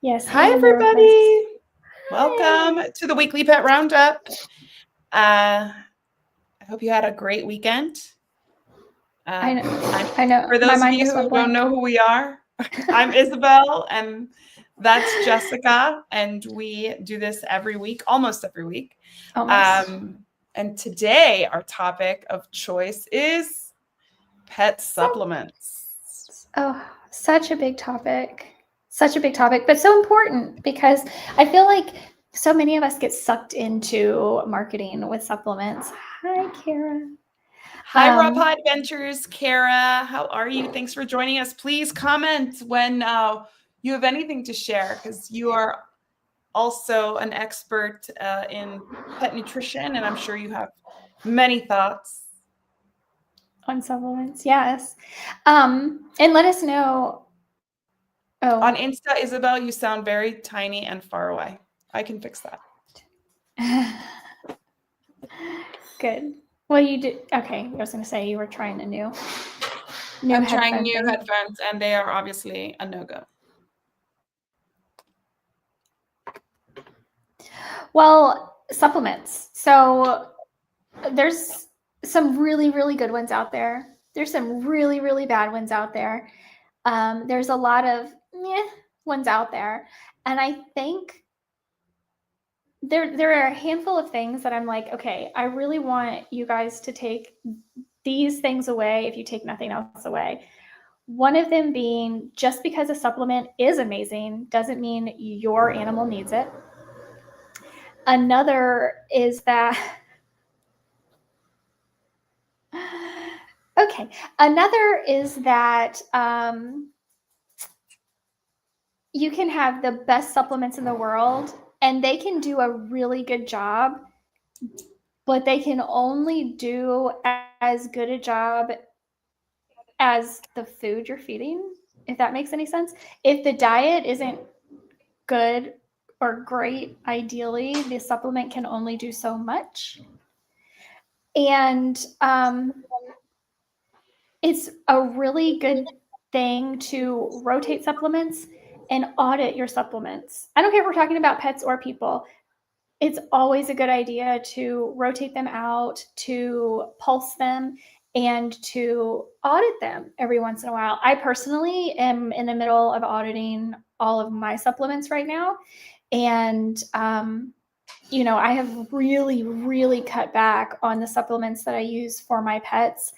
Yes. Hi, everybody. Welcome to the weekly pet roundup. I hope you had a great weekend. I know. For those of you who don't know who we are, I'm Isabel, and that's Jessica, and we do this every week, almost every week. And today, our topic of choice is pet supplements. Oh, such a big topic. Such a big topic, but so important because I feel like so many of us get sucked into marketing with supplements. Hi, Kara. Hi, Raw Pod Adventures. Kara, how are you? Thanks for joining us. Please comment when you have anything to share, because you are also an expert in pet nutrition, and I'm sure you have many thoughts on supplements. Yes. And let us know. Oh. On Insta, Isabel, you sound very tiny and far away. I can fix that. Good. Well, you did. Okay. I was going to say you were trying a new I'm trying new headphones, and they are obviously a no-go. Well, supplements. So there's some really, really good ones out there. There's some really, really bad ones out there. There's a lot of ones out there. And I think there are a handful of things that I'm like, okay, I really want you guys to take these things away if you take nothing else away. One of them being, just because a supplement is amazing doesn't mean your animal needs it. Another is that okay. Another is that you can have the best supplements in the world and they can do a really good job, but they can only do as good a job as the food you're feeding, if that makes any sense. If the diet isn't good or great, ideally, the supplement can only do so much. And it's a really good thing to rotate supplements and audit your supplements. I don't care if we're talking about pets or people. It's always a good idea to rotate them out, to pulse them, and to audit them every once in a while. I personally am in the middle of auditing all of my supplements right now. And, I have really, really cut back on the supplements that I use for my pets.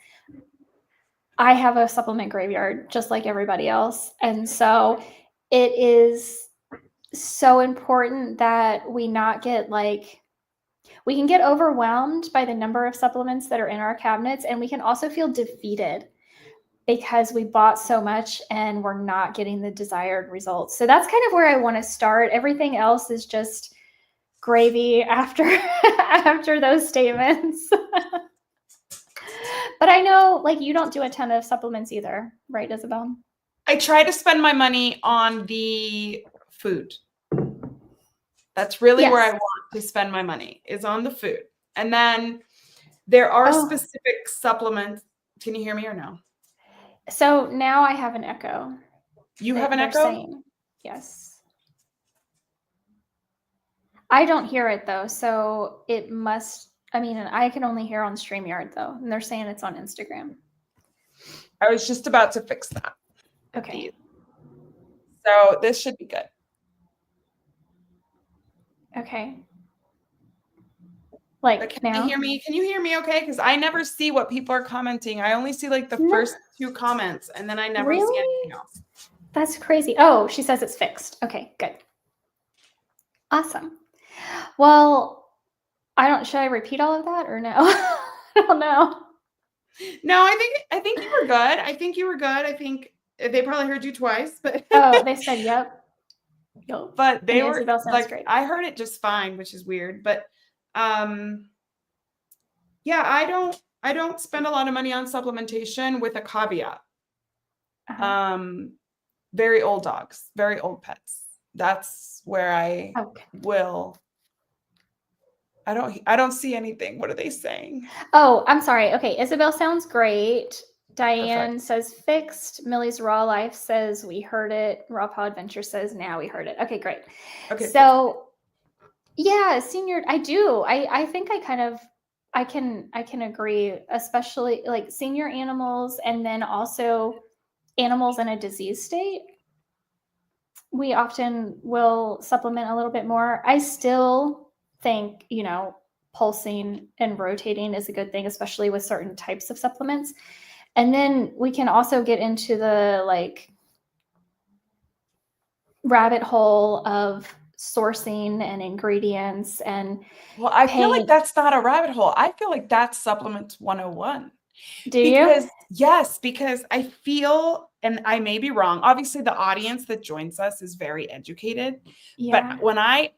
I have a supplement graveyard just like everybody else. And so it is so important that we not get we can get overwhelmed by the number of supplements that are in our cabinets, and we can also feel defeated because we bought so much and we're not getting the desired results. So that's kind of where I want to start. Everything else is just gravy after those statements. But I know you don't do a ton of supplements either, right, Isabel? I try to spend my money on the food. That's really where I want to spend my money, is on the food. And then there are specific supplements. Can you hear me or no? So now I have an echo. You have an echo? Saying, yes. I don't hear it though, so it must. I mean, I can only hear on StreamYard though, and they're saying it's on Instagram. I was just about to fix that. Okay. So this should be good. Okay. Can you hear me? Can you hear me okay? Because I never see what people are commenting. I only see the first 2 comments, and then I never see anything else. That's crazy. Oh, she says it's fixed. Okay, good. Awesome. Well, should I repeat all of that or no? I don't know. No, I think you were good. I think they probably heard you twice, but they said yep. But they were great. I heard it just fine, which is weird, but yeah, I don't spend a lot of money on supplementation, with a caveat. Very old dogs, very old pets. That's where I will. I don't see anything. What are they saying? Oh, I'm sorry. Okay, Isabel sounds great. Diane Perfect. says fixed. Millie's Raw Life says we heard it. Raw Paw Adventure says now we heard it. Okay, great. Okay, So perfect. yeah, senior, I do. I think I can agree, especially like senior animals and then also animals in a disease state. We often will supplement a little bit more. I still think, pulsing and rotating is a good thing, especially with certain types of supplements. And then we can also get into the like rabbit hole of sourcing and ingredients and Well, I feel like paying. that's not a rabbit hole. I feel like that's supplements 101. Do you? Because yes, because I feel, and I may be wrong, obviously the audience that joins us is very educated, but Yeah. when I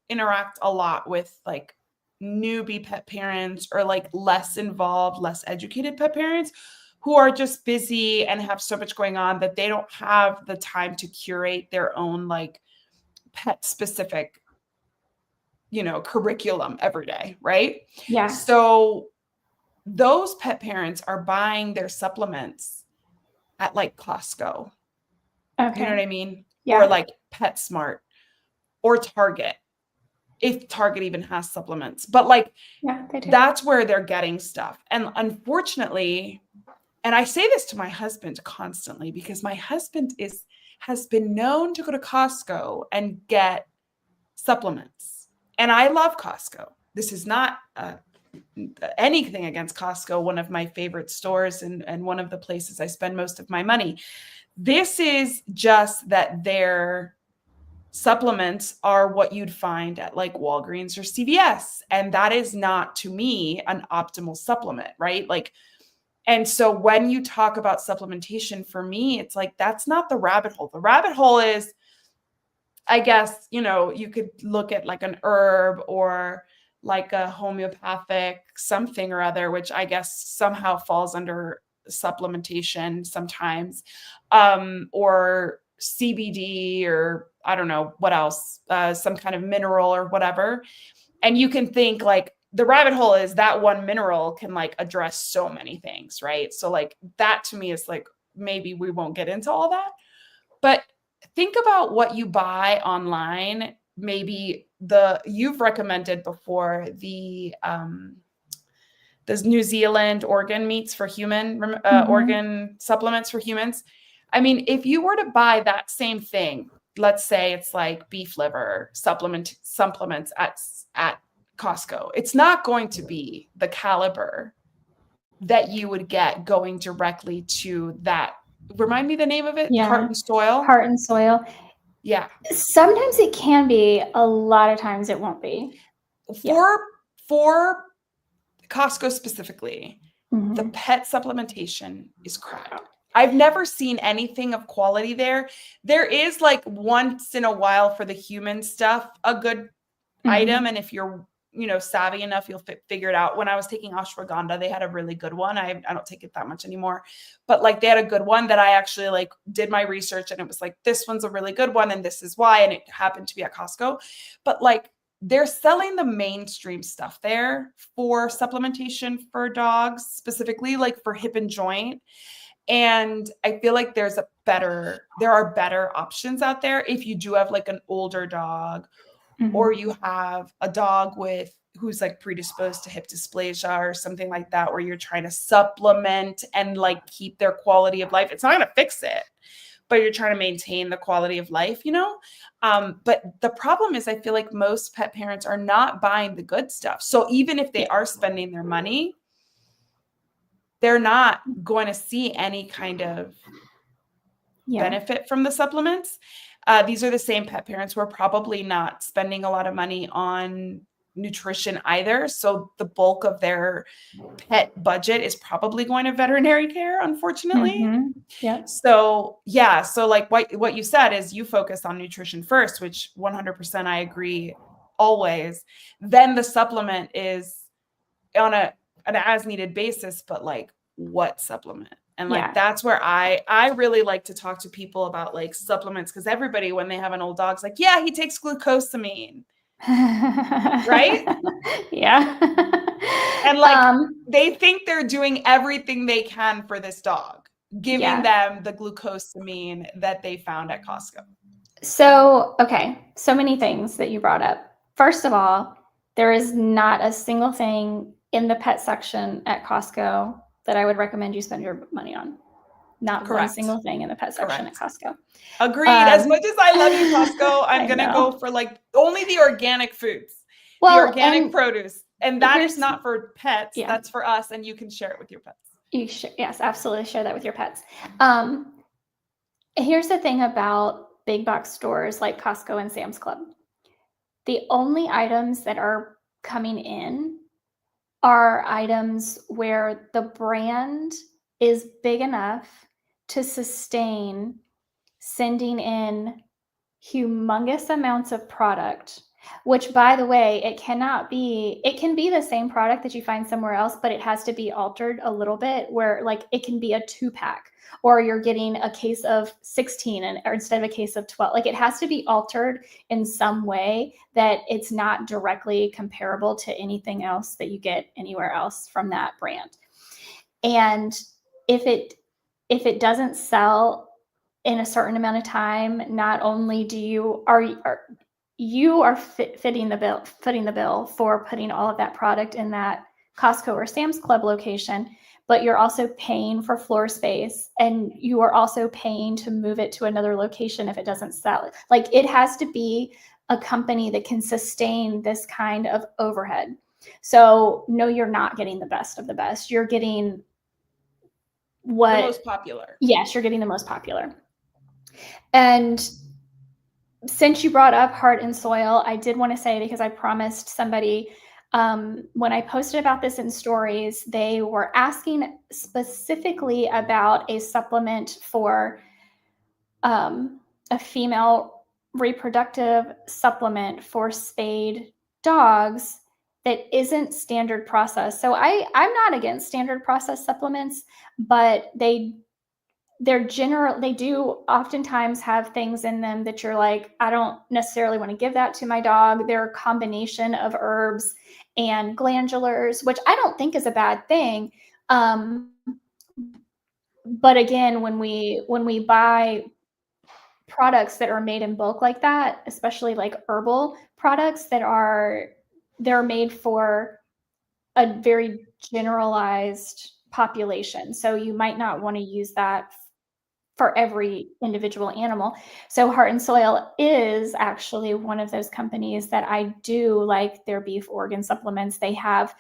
interact a lot with like newbie pet parents or like less involved, less educated pet parents who are just busy and have so much going on that they don't have the time to curate their own like pet specific, curriculum every day, right? Yeah. So those pet parents are buying their supplements at like Costco. You know what Okay. I mean? Or Yeah. like PetSmart or Target, if Target even has supplements. But like Yeah, they do. that's where they're getting stuff. And unfortunately, and I say this to my husband constantly because my husband has been known to go to Costco and get supplements. And I love Costco. This is not anything against Costco, one of my favorite stores and one of the places I spend most of my money. This is just that their supplements are what you'd find at like Walgreens or CVS. And that is not, to me, an optimal supplement, right? Like, and so when you talk about supplementation, for me, it's like that's not the rabbit hole. The rabbit hole is, I guess, you could look at like an herb or like a homeopathic something or other, which I guess somehow falls under supplementation sometimes, or CBD, or I don't know what else, some kind of mineral or whatever. And you can think like the rabbit hole is that one mineral can like address so many things, right? So like that to me is like, maybe we won't get into all that. But think about what you buy online. Maybe you've recommended before those New Zealand organ meats for organ supplements for humans. I mean, if you were to buy that same thing, let's say it's like beef liver supplements at Costco, it's not going to be the caliber that you would get going directly to that. Remind me the name of it? Heart Yeah. and Soil. Heart and Soil. Yeah. Sometimes it can be, a lot of times it won't be. For Costco specifically, the Mm-hmm. pet supplementation is crap. I've never seen anything of quality there. There is like once in a while for the human stuff, a good item. And if you're, savvy enough, you'll figure it out. When I was taking ashwagandha, they had a really good one. I don't take it that much anymore, but like they had a good one that I actually like did my research and it was like, this one's a really good one. And this is why, and it happened to be at Costco. But like they're selling the mainstream stuff there for supplementation for dogs, specifically like for hip and joint. And I feel like there are better options out there if you do have like an older dog, or you have a dog who's like predisposed to hip dysplasia or something like that, where you're trying to supplement and like keep their quality of life. It's not going to fix it, but you're trying to maintain the quality of life, But the problem is I feel like most pet parents are not buying the good stuff. So even if they are spending their money, they're not going to see any kind of benefit from the supplements. These are the same pet parents who are probably not spending a lot of money on nutrition either. So the bulk of their pet budget is probably going to veterinary care, unfortunately. Yeah. So yeah, so like what you said is you focus on nutrition first, which 100% I agree always. Then the supplement is on an as needed basis, but like what supplement? And like that's where I really like to talk to people about like supplements, because everybody, when they have an old dog, is like, yeah, he takes glucosamine. Right? Yeah. And like they think they're doing everything they can for this dog, giving them the glucosamine that they found at Costco. So, okay, so many things that you brought up. First of all, there is not a single thing in the pet section at Costco that I would recommend you spend your money on. Not one single thing in the pet section at Costco. Agreed. As much as I love you, Costco, I'm going to go for like only the organic foods, the organic produce. And that is not for pets. Yeah. That's for us. And you can share it with your pets. You should, yes, absolutely share that with your pets. Here's the thing about big box stores like Costco and Sam's Club. The only items that are coming in are items where the brand is big enough to sustain sending in humongous amounts of product, which, by the way, it can be the same product that you find somewhere else, but it has to be altered a little bit, where like it can be a 2-pack, or you're getting a case of 16 or instead of a case of 12. Like it has to be altered in some way that it's not directly comparable to anything else that you get anywhere else from that brand. And if it doesn't sell in a certain amount of time, not only do you are footing the bill for putting all of that product in that Costco or Sam's Club location, but you're also paying for floor space, and you are also paying to move it to another location if it doesn't sell. Like it has to be a company that can sustain this kind of overhead. So no, you're not getting the best of the best. You're getting the most popular. Yes, you're getting the most popular. And since you brought up Heart and Soil, I did want to say, because I promised somebody when I posted about this in stories, they were asking specifically about a supplement for a female reproductive supplement for spayed dogs that isn't standard process. So I'm not against standard process supplements, but they do oftentimes have things in them that you're like, I don't necessarily want to give that to my dog. They're a combination of herbs and glandulars, which I don't think is a bad thing. But again, when we buy products that are made in bulk like that, especially like herbal products they're made for a very generalized population. So you might not want to use that for every individual animal. So Heart and Soil is actually one of those companies that I do like their beef organ supplements. They have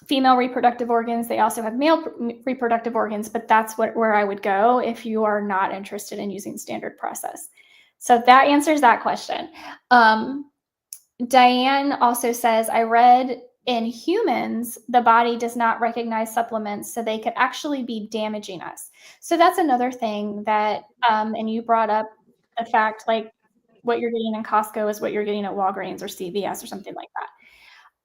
female reproductive organs. They also have male reproductive organs, but that's where I would go if you are not interested in using standard process. So that answers that question. Diane also says, I read in humans, the body does not recognize supplements, so they could actually be damaging us. So that's another thing that, and you brought up the fact, like what you're getting in Costco is what you're getting at Walgreens or CVS or something like that.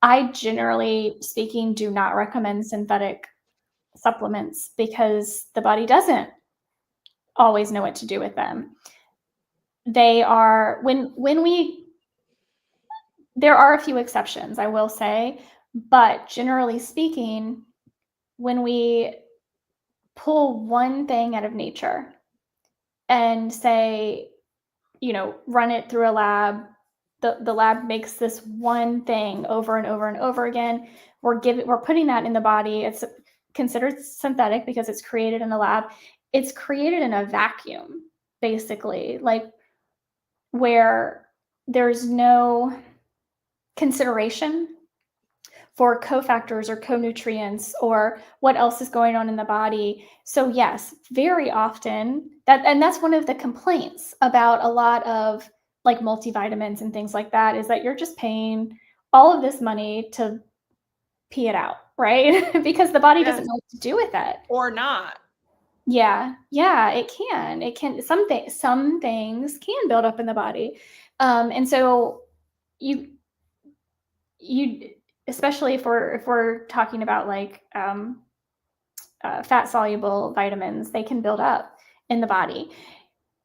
I generally speaking do not recommend synthetic supplements because the body doesn't always know what to do with them. They are, there are a few exceptions, I will say, but generally speaking, when we pull one thing out of nature and say, run it through a lab, the lab makes this one thing over and over and over again. We're putting that in the body. It's considered synthetic because it's created in a lab. It's created in a vacuum, basically, like where there's no consideration for cofactors or co-nutrients or what else is going on in the body. So yes, very often that's one of the complaints about a lot of like multivitamins and things like that, is that you're just paying all of this money to pee it out, right? Because the body doesn't know what to do with it. Or not. Yeah, it can. Some things can build up in the body. And so you especially if we're talking about like fat soluble vitamins, they can build up in the body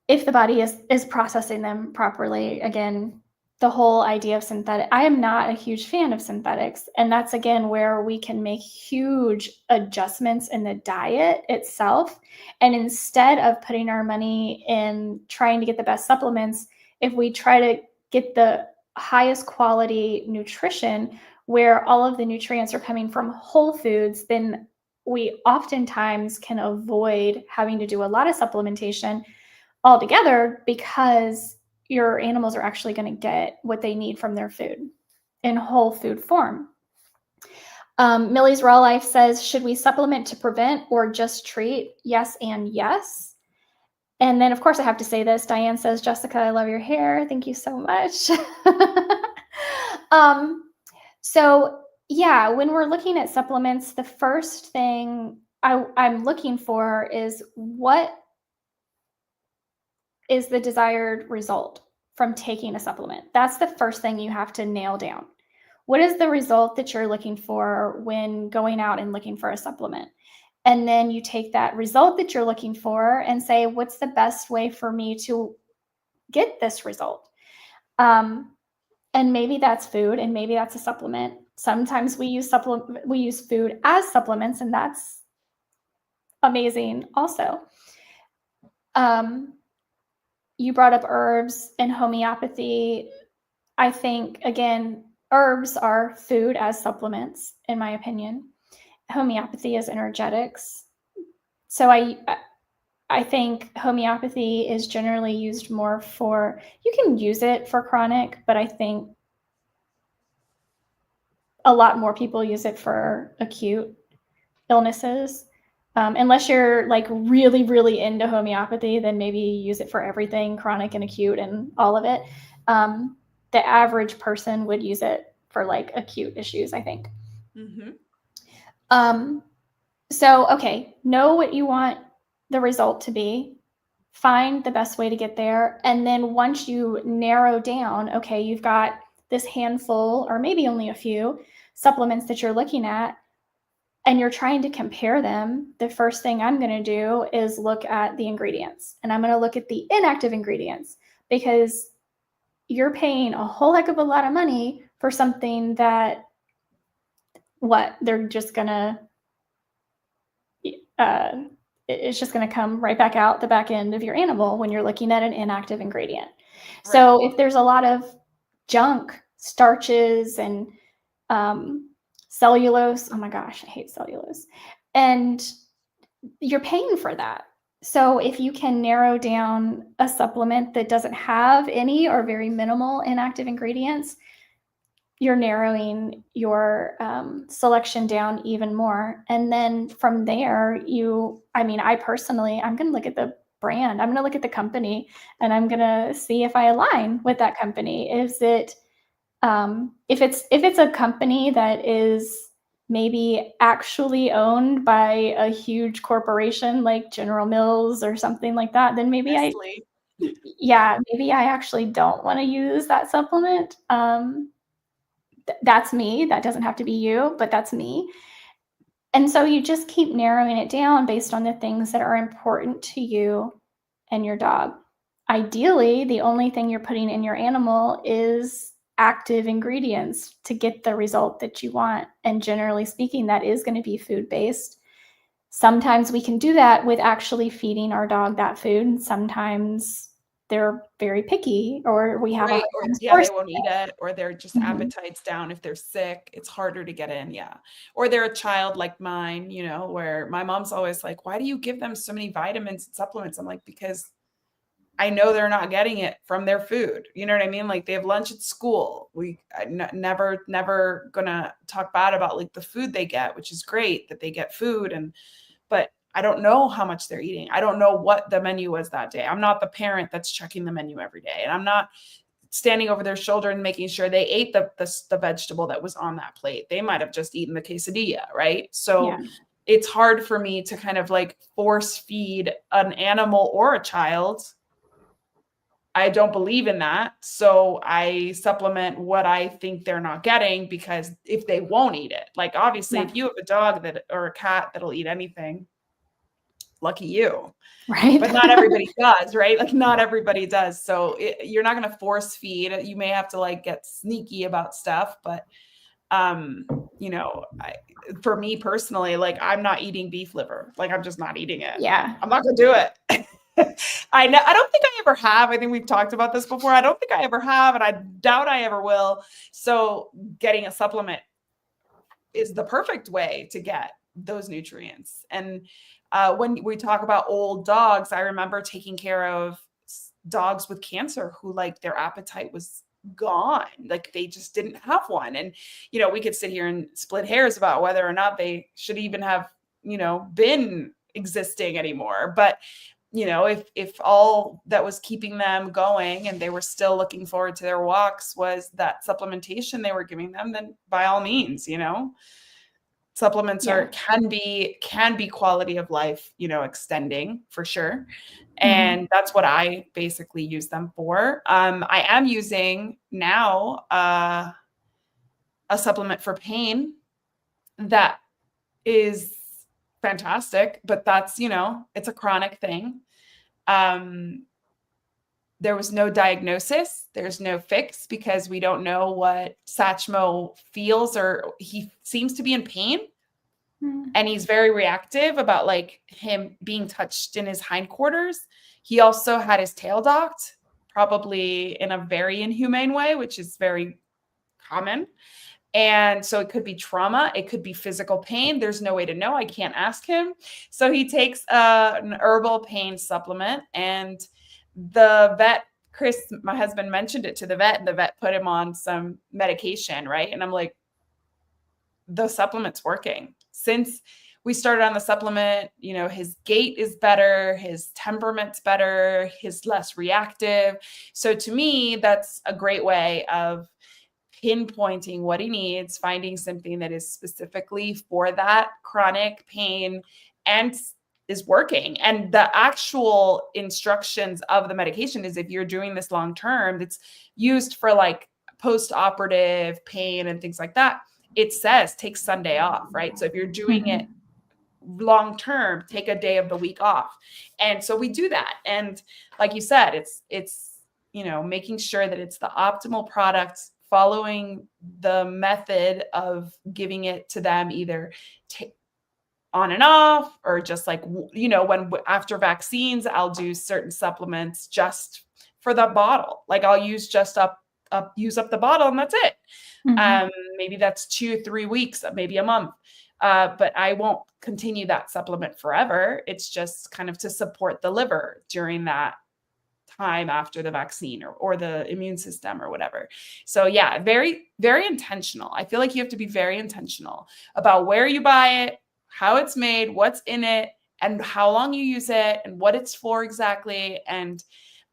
if the body is processing them properly. Again, the whole idea of synthetic. I am not a huge fan of synthetics. And that's again where we can make huge adjustments in the diet itself. And instead of putting our money in trying to get the best supplements, if we try to get the highest quality nutrition where all of the nutrients are coming from whole foods, then we oftentimes can avoid having to do a lot of supplementation altogether because your animals are actually going to get what they need from their food in whole food form. Millie's Raw Life says, should we supplement to prevent or just treat? Yes and yes. And then, of course, I have to say this. Diane says, Jessica, I love your hair. Thank you so much. So, yeah, when we're looking at supplements, the first thing I'm looking for is what is the desired result from taking a supplement. That's the first thing you have to nail down. What is the result that you're looking for when going out and looking for a supplement? And then you take that result that you're looking for and say, what's the best way for me to get this result? And maybe that's food, and maybe that's a supplement. Sometimes we use food as supplements, and that's amazing also. You brought up herbs and homeopathy. I think, again, herbs are food as supplements, in my opinion. Homeopathy is energetics. So I think homeopathy is generally used more for, you can use it for chronic, but I think a lot more people use it for acute illnesses. Unless you're like really, really into homeopathy, then maybe use it for everything, chronic and acute and all of it. The average person would use it for like acute issues, I think. Mm-hmm. So, okay, know what you want the result to be, find the best way to get there. And then once you narrow down, okay, you've got this handful or maybe only a few supplements that you're looking at, and you're trying to compare them, the first thing I'm going to do is look at the ingredients. And I'm going to look at the inactive ingredients, because you're paying a whole heck of a lot of money for something that they're just going to, it's just going to come right back out the back end of your animal when you're looking at an inactive ingredient. Right. So if there's a lot of junk, starches, and cellulose. Oh my gosh, I hate cellulose. And you're paying for that. So if you can narrow down a supplement that doesn't have any or very minimal inactive ingredients, you're narrowing your selection down even more. And then from there, I personally, I'm going to look at the brand. I'm going to look at the company, and I'm going to see if I align with that company. Is it, if it's a company that is maybe actually owned by a huge corporation like General Mills or something like that, then maybe maybe I actually don't want to use that supplement. That's me. That doesn't have to be you, but that's me. And so you just keep narrowing it down based on the things that are important to you and your dog. Ideally, the only thing you're putting in your animal is active ingredients to get the result that you want. And generally speaking, that is going to be food-based. Sometimes we can do that with actually feeding our dog that food. Sometimes they're very picky, or we have they won't eat it, or they're just appetites down. If they're sick, it's harder to get in. Yeah. Or they're a child like mine, where my mom's always like, why do you give them so many vitamins and supplements? I'm like, because I know they're not getting it from their food. You know what I mean? Like, they have lunch at school. Never gonna talk bad about like the food they get, which is great that they get food, but I don't know how much they're eating. I don't know what the menu was that day. I'm not the parent that's checking the menu every day, and I'm not standing over their shoulder and making sure they ate the vegetable that was on that plate. They might have just eaten the quesadilla, right? So it's hard for me to kind of like force feed an animal or a child. I don't believe in that. So I supplement what I think they're not getting, because if they won't eat it, like obviously if you have a dog or a cat that'll eat anything, lucky you. Right. But not everybody does, right? Like not everybody does. So you're not going to force feed. You may have to like get sneaky about stuff, but you know, for me personally, like I'm not eating beef liver. Like I'm just not eating it. Yeah. I'm not going to do it. I don't think I ever have. I think we've talked about this before. I don't think I ever have, and I doubt I ever will. So getting a supplement is the perfect way to get those nutrients. And when we talk about old dogs, I remember taking care of dogs with cancer who like their appetite was gone. Like they just didn't have one. And, you know, we could sit here and split hairs about whether or not they should even have, you know, been existing anymore. But, you know, if all that was keeping them going and they were still looking forward to their walks was that supplementation they were giving them, then by all means, you know, supplements can be quality of life, you know, extending for sure. And that's what I basically use them for. I am using now a supplement for pain that is fantastic, but that's, you know, it's a chronic thing. There was no diagnosis. There's no fix because we don't know what Satchmo feels, or he seems to be in pain. And he's very reactive about like him being touched in his hindquarters. He also had his tail docked, probably in a very inhumane way, which is very common. And so it could be trauma. It could be physical pain. There's no way to know. I can't ask him. So he takes an herbal pain supplement, and the vet, Chris, my husband, mentioned it to the vet, and the vet put him on some medication, right? And I'm like, the supplement's working. Since we started on the supplement, you know, his gait is better, his temperament's better, he's less reactive. So to me, that's a great way of pinpointing what he needs, finding something that is specifically for that chronic pain and is working. And the actual instructions of the medication is if you're doing this long term, it's used for like post-operative pain and things like that. It says take Sunday off, right? So if you're doing it long term, take a day of the week off. And so we do that. And like you said, it's you know, making sure that it's the optimal product, following the method of giving it to them either on and off, or just like, you know, when after vaccines, I'll do certain supplements just for the bottle. Like I'll use use up the bottle and that's it. Maybe that's 2-3 weeks, maybe a month. But I won't continue that supplement forever. It's just kind of to support the liver during that time after the vaccine or the immune system or whatever. So yeah, very, very intentional. I feel like you have to be very intentional about where you buy it, how it's made, what's in it, and how long you use it and what it's for exactly. And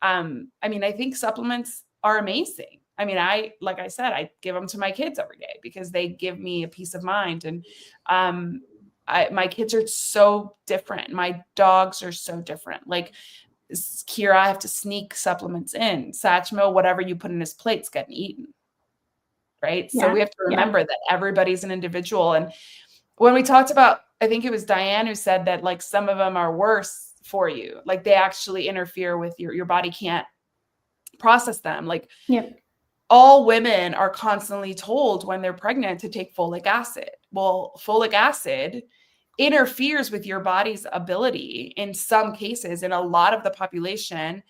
I mean, I think supplements are amazing. I mean, like I said, I give them to my kids every day because they give me a peace of mind. And my kids are so different. My dogs are so different. Like Kira, I have to sneak supplements in. Satchmo, whatever you put in his plate's getting eaten. Right. Yeah. So we have to remember that everybody's an individual. And when we talked about, I think it was Diane who said that like some of them are worse for you. Like they actually interfere with your body can't process them. Like all women are constantly told when they're pregnant to take folic acid. Well, folic acid interferes with your body's ability in some cases, in a lot of the population,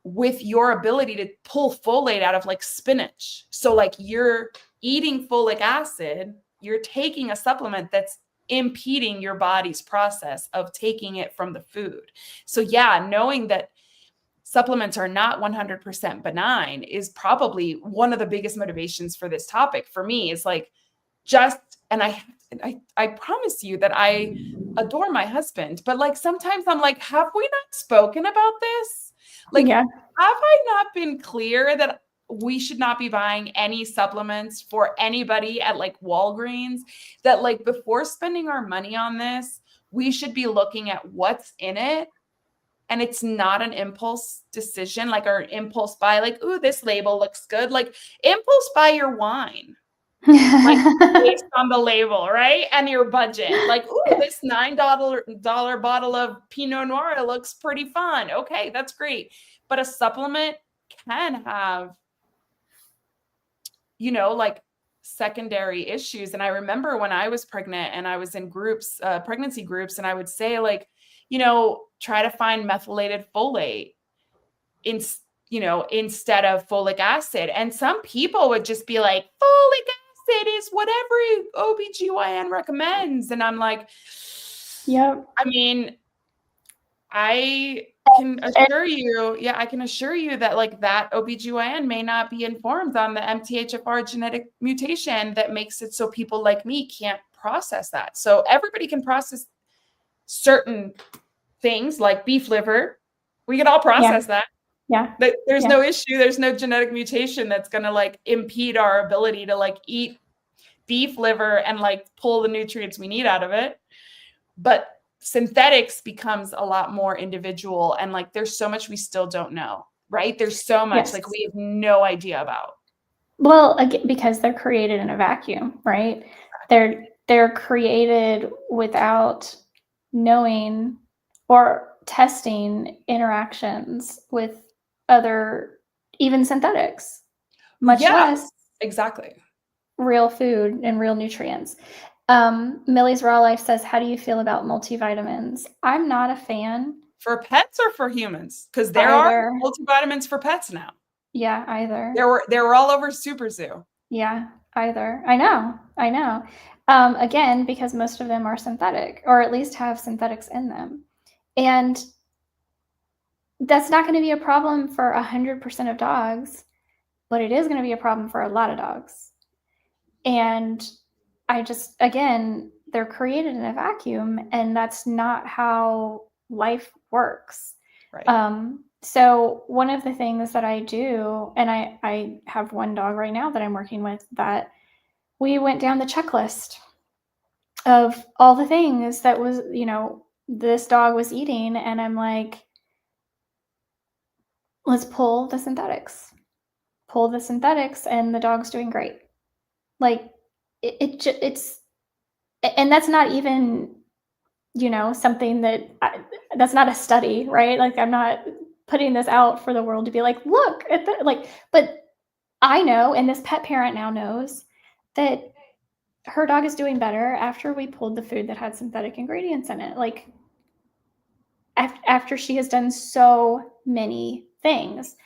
with your ability to pull folate out of like spinach. So like you're eating folic acid, you're taking a supplement that's impeding your body's process of taking it from the food. So yeah, knowing that supplements are not 100% benign is probably one of the biggest motivations for this topic for me. Is like and I promise you that I adore my husband, but like sometimes I'm like, have we not spoken about this? Like, have I not been clear that we should not be buying any supplements for anybody at like Walgreens? That like before spending our money on this, we should be looking at what's in it. And it's not an impulse decision, like our impulse buy, like, ooh, this label looks good. Like impulse buy your wine. like based on the label, right? And your budget. Like, ooh, this $9 bottle of Pinot Noir looks pretty fun. Okay, that's great. But a supplement can have, like secondary issues. And I remember when I was pregnant and I was in groups, pregnancy groups, and I would say, like, try to find methylated folate instead of folic acid. And some people would just be like, folic acid is whatever OBGYN recommends. And I'm like, yep. I mean, I can assure you that like that OBGYN may not be informed on the MTHFR genetic mutation that makes it so people like me can't process that. So everybody can process certain things like beef liver. We can all process that. Yeah. There's no issue. There's no genetic mutation that's going to like impede our ability to like eat beef liver and like pull the nutrients we need out of it. But synthetics becomes a lot more individual, and like there's so much we still don't know, right? There's so much like we have no idea about. Well, again, because they're created in a vacuum, right? They're created without knowing or testing interactions with other, even synthetics, much less exactly real food and real nutrients. Millie's Raw Life says, how do you feel about multivitamins? I'm not a fan. For pets or for humans? Because there are multivitamins for pets now. Yeah, either. They were all over Super Zoo. Yeah, either. I know. Again, because most of them are synthetic, or at least have synthetics in them. And that's not going to be a problem for 100% of dogs, but it is going to be a problem for a lot of dogs. And again, they're created in a vacuum, and that's not how life works. Right. So one of the things that I do, and I have one dog right now that I'm working with, that we went down the checklist of all the things that was, this dog was eating. And I'm like, let's pull the synthetics, and the dog's doing great. Like it's, and that's not even, something that's not a study, right? Like I'm not putting this out for the world to be like, look at that. Like, but I know, and this pet parent now knows that her dog is doing better after we pulled the food that had synthetic ingredients in it. Like after she has done so many things.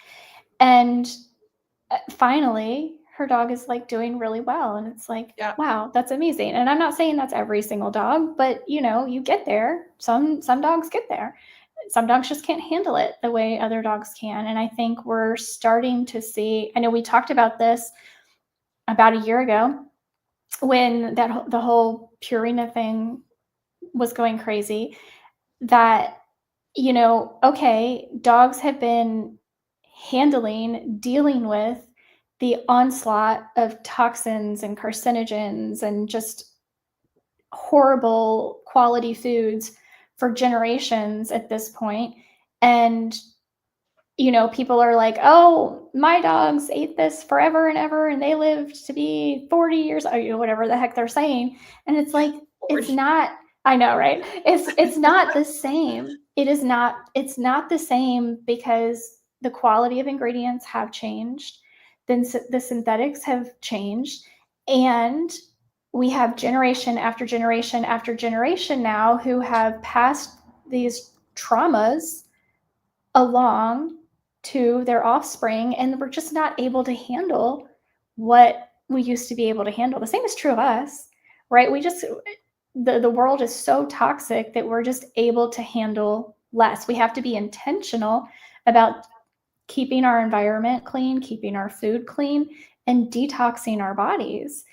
And finally, her dog is like doing really well. And it's like, wow, that's amazing. And I'm not saying that's every single dog, but you get there. Some dogs get there. Some dogs just can't handle it the way other dogs can. And I think we're starting to see, I know we talked about this about a year ago when the whole Purina thing was going crazy, that, okay, dogs have been dealing with the onslaught of toxins and carcinogens and just horrible quality foods for generations at this point. And, people are like, oh, my dogs ate this forever and ever, and they lived to be 40 years old, whatever the heck they're saying. And it's like, 40. It's not, I know, right? It's not the same. It's not the same, because the quality of ingredients have changed. Then the synthetics have changed. And we have generation after generation after generation now who have passed these traumas along to their offspring, and we're just not able to handle what we used to be able to handle. The same is true of us, right? The world is so toxic that we're just able to handle less. We have to be intentional about keeping our environment clean, keeping our food clean, and detoxing our bodies.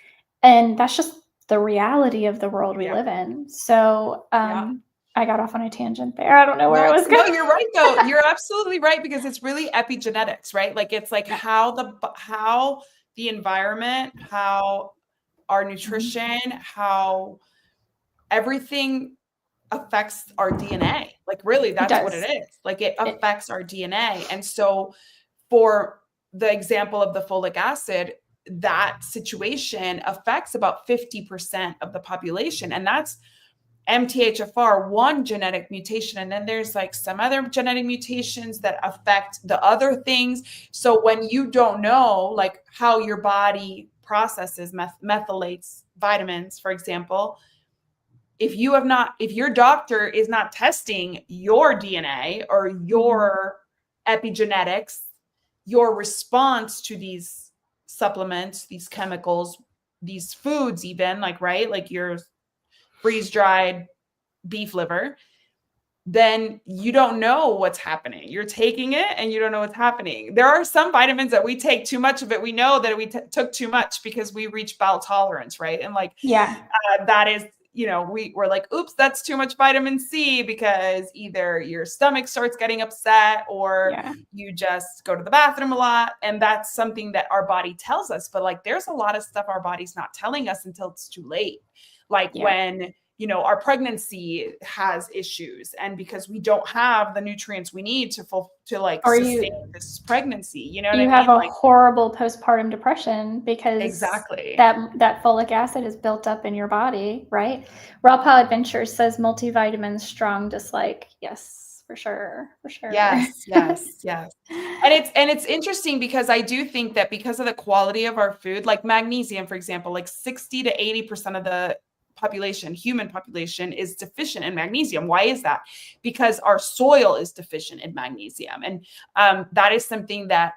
And that's just the reality of the world we live in. So I got off on a tangent there. I don't know where I was going. No, you're right though. You're absolutely right, because it's really epigenetics, right? Like it's like how the environment, how our nutrition, how everything affects our DNA. Like really, that's what it is. Like it affects our DNA. And so for the example of the folic acid, that situation affects about 50% of the population. And that's MTHFR, one genetic mutation. And then there's like some other genetic mutations that affect the other things. So when you don't know like how your body processes methylates vitamins, for example, if your doctor is not testing your DNA or your epigenetics, your response to these supplements, these chemicals, these foods, even like, right, like your freeze-dried beef liver, then you don't know what's happening. You're taking it and you don't know what's happening. There are some vitamins that we take too much of it. We know that we took too much because we reach bowel tolerance, right? And like, that is, we're like, oops, that's too much vitamin C, because either your stomach starts getting upset or you just go to the bathroom a lot. And that's something that our body tells us. But like, there's a lot of stuff our body's not telling us until it's too late. Like when, our pregnancy has issues, and because we don't have the nutrients we need to sustain this pregnancy, you have a horrible postpartum depression because that folic acid is built up in your body, right? Raw Adventures says multivitamins, strong dislike. Yes, for sure. Yes. And it's interesting because I do think that because of the quality of our food, like magnesium, for example, like 60 to 80% of the human population is deficient in magnesium. Why is that? Because our soil is deficient in magnesium. And that is something that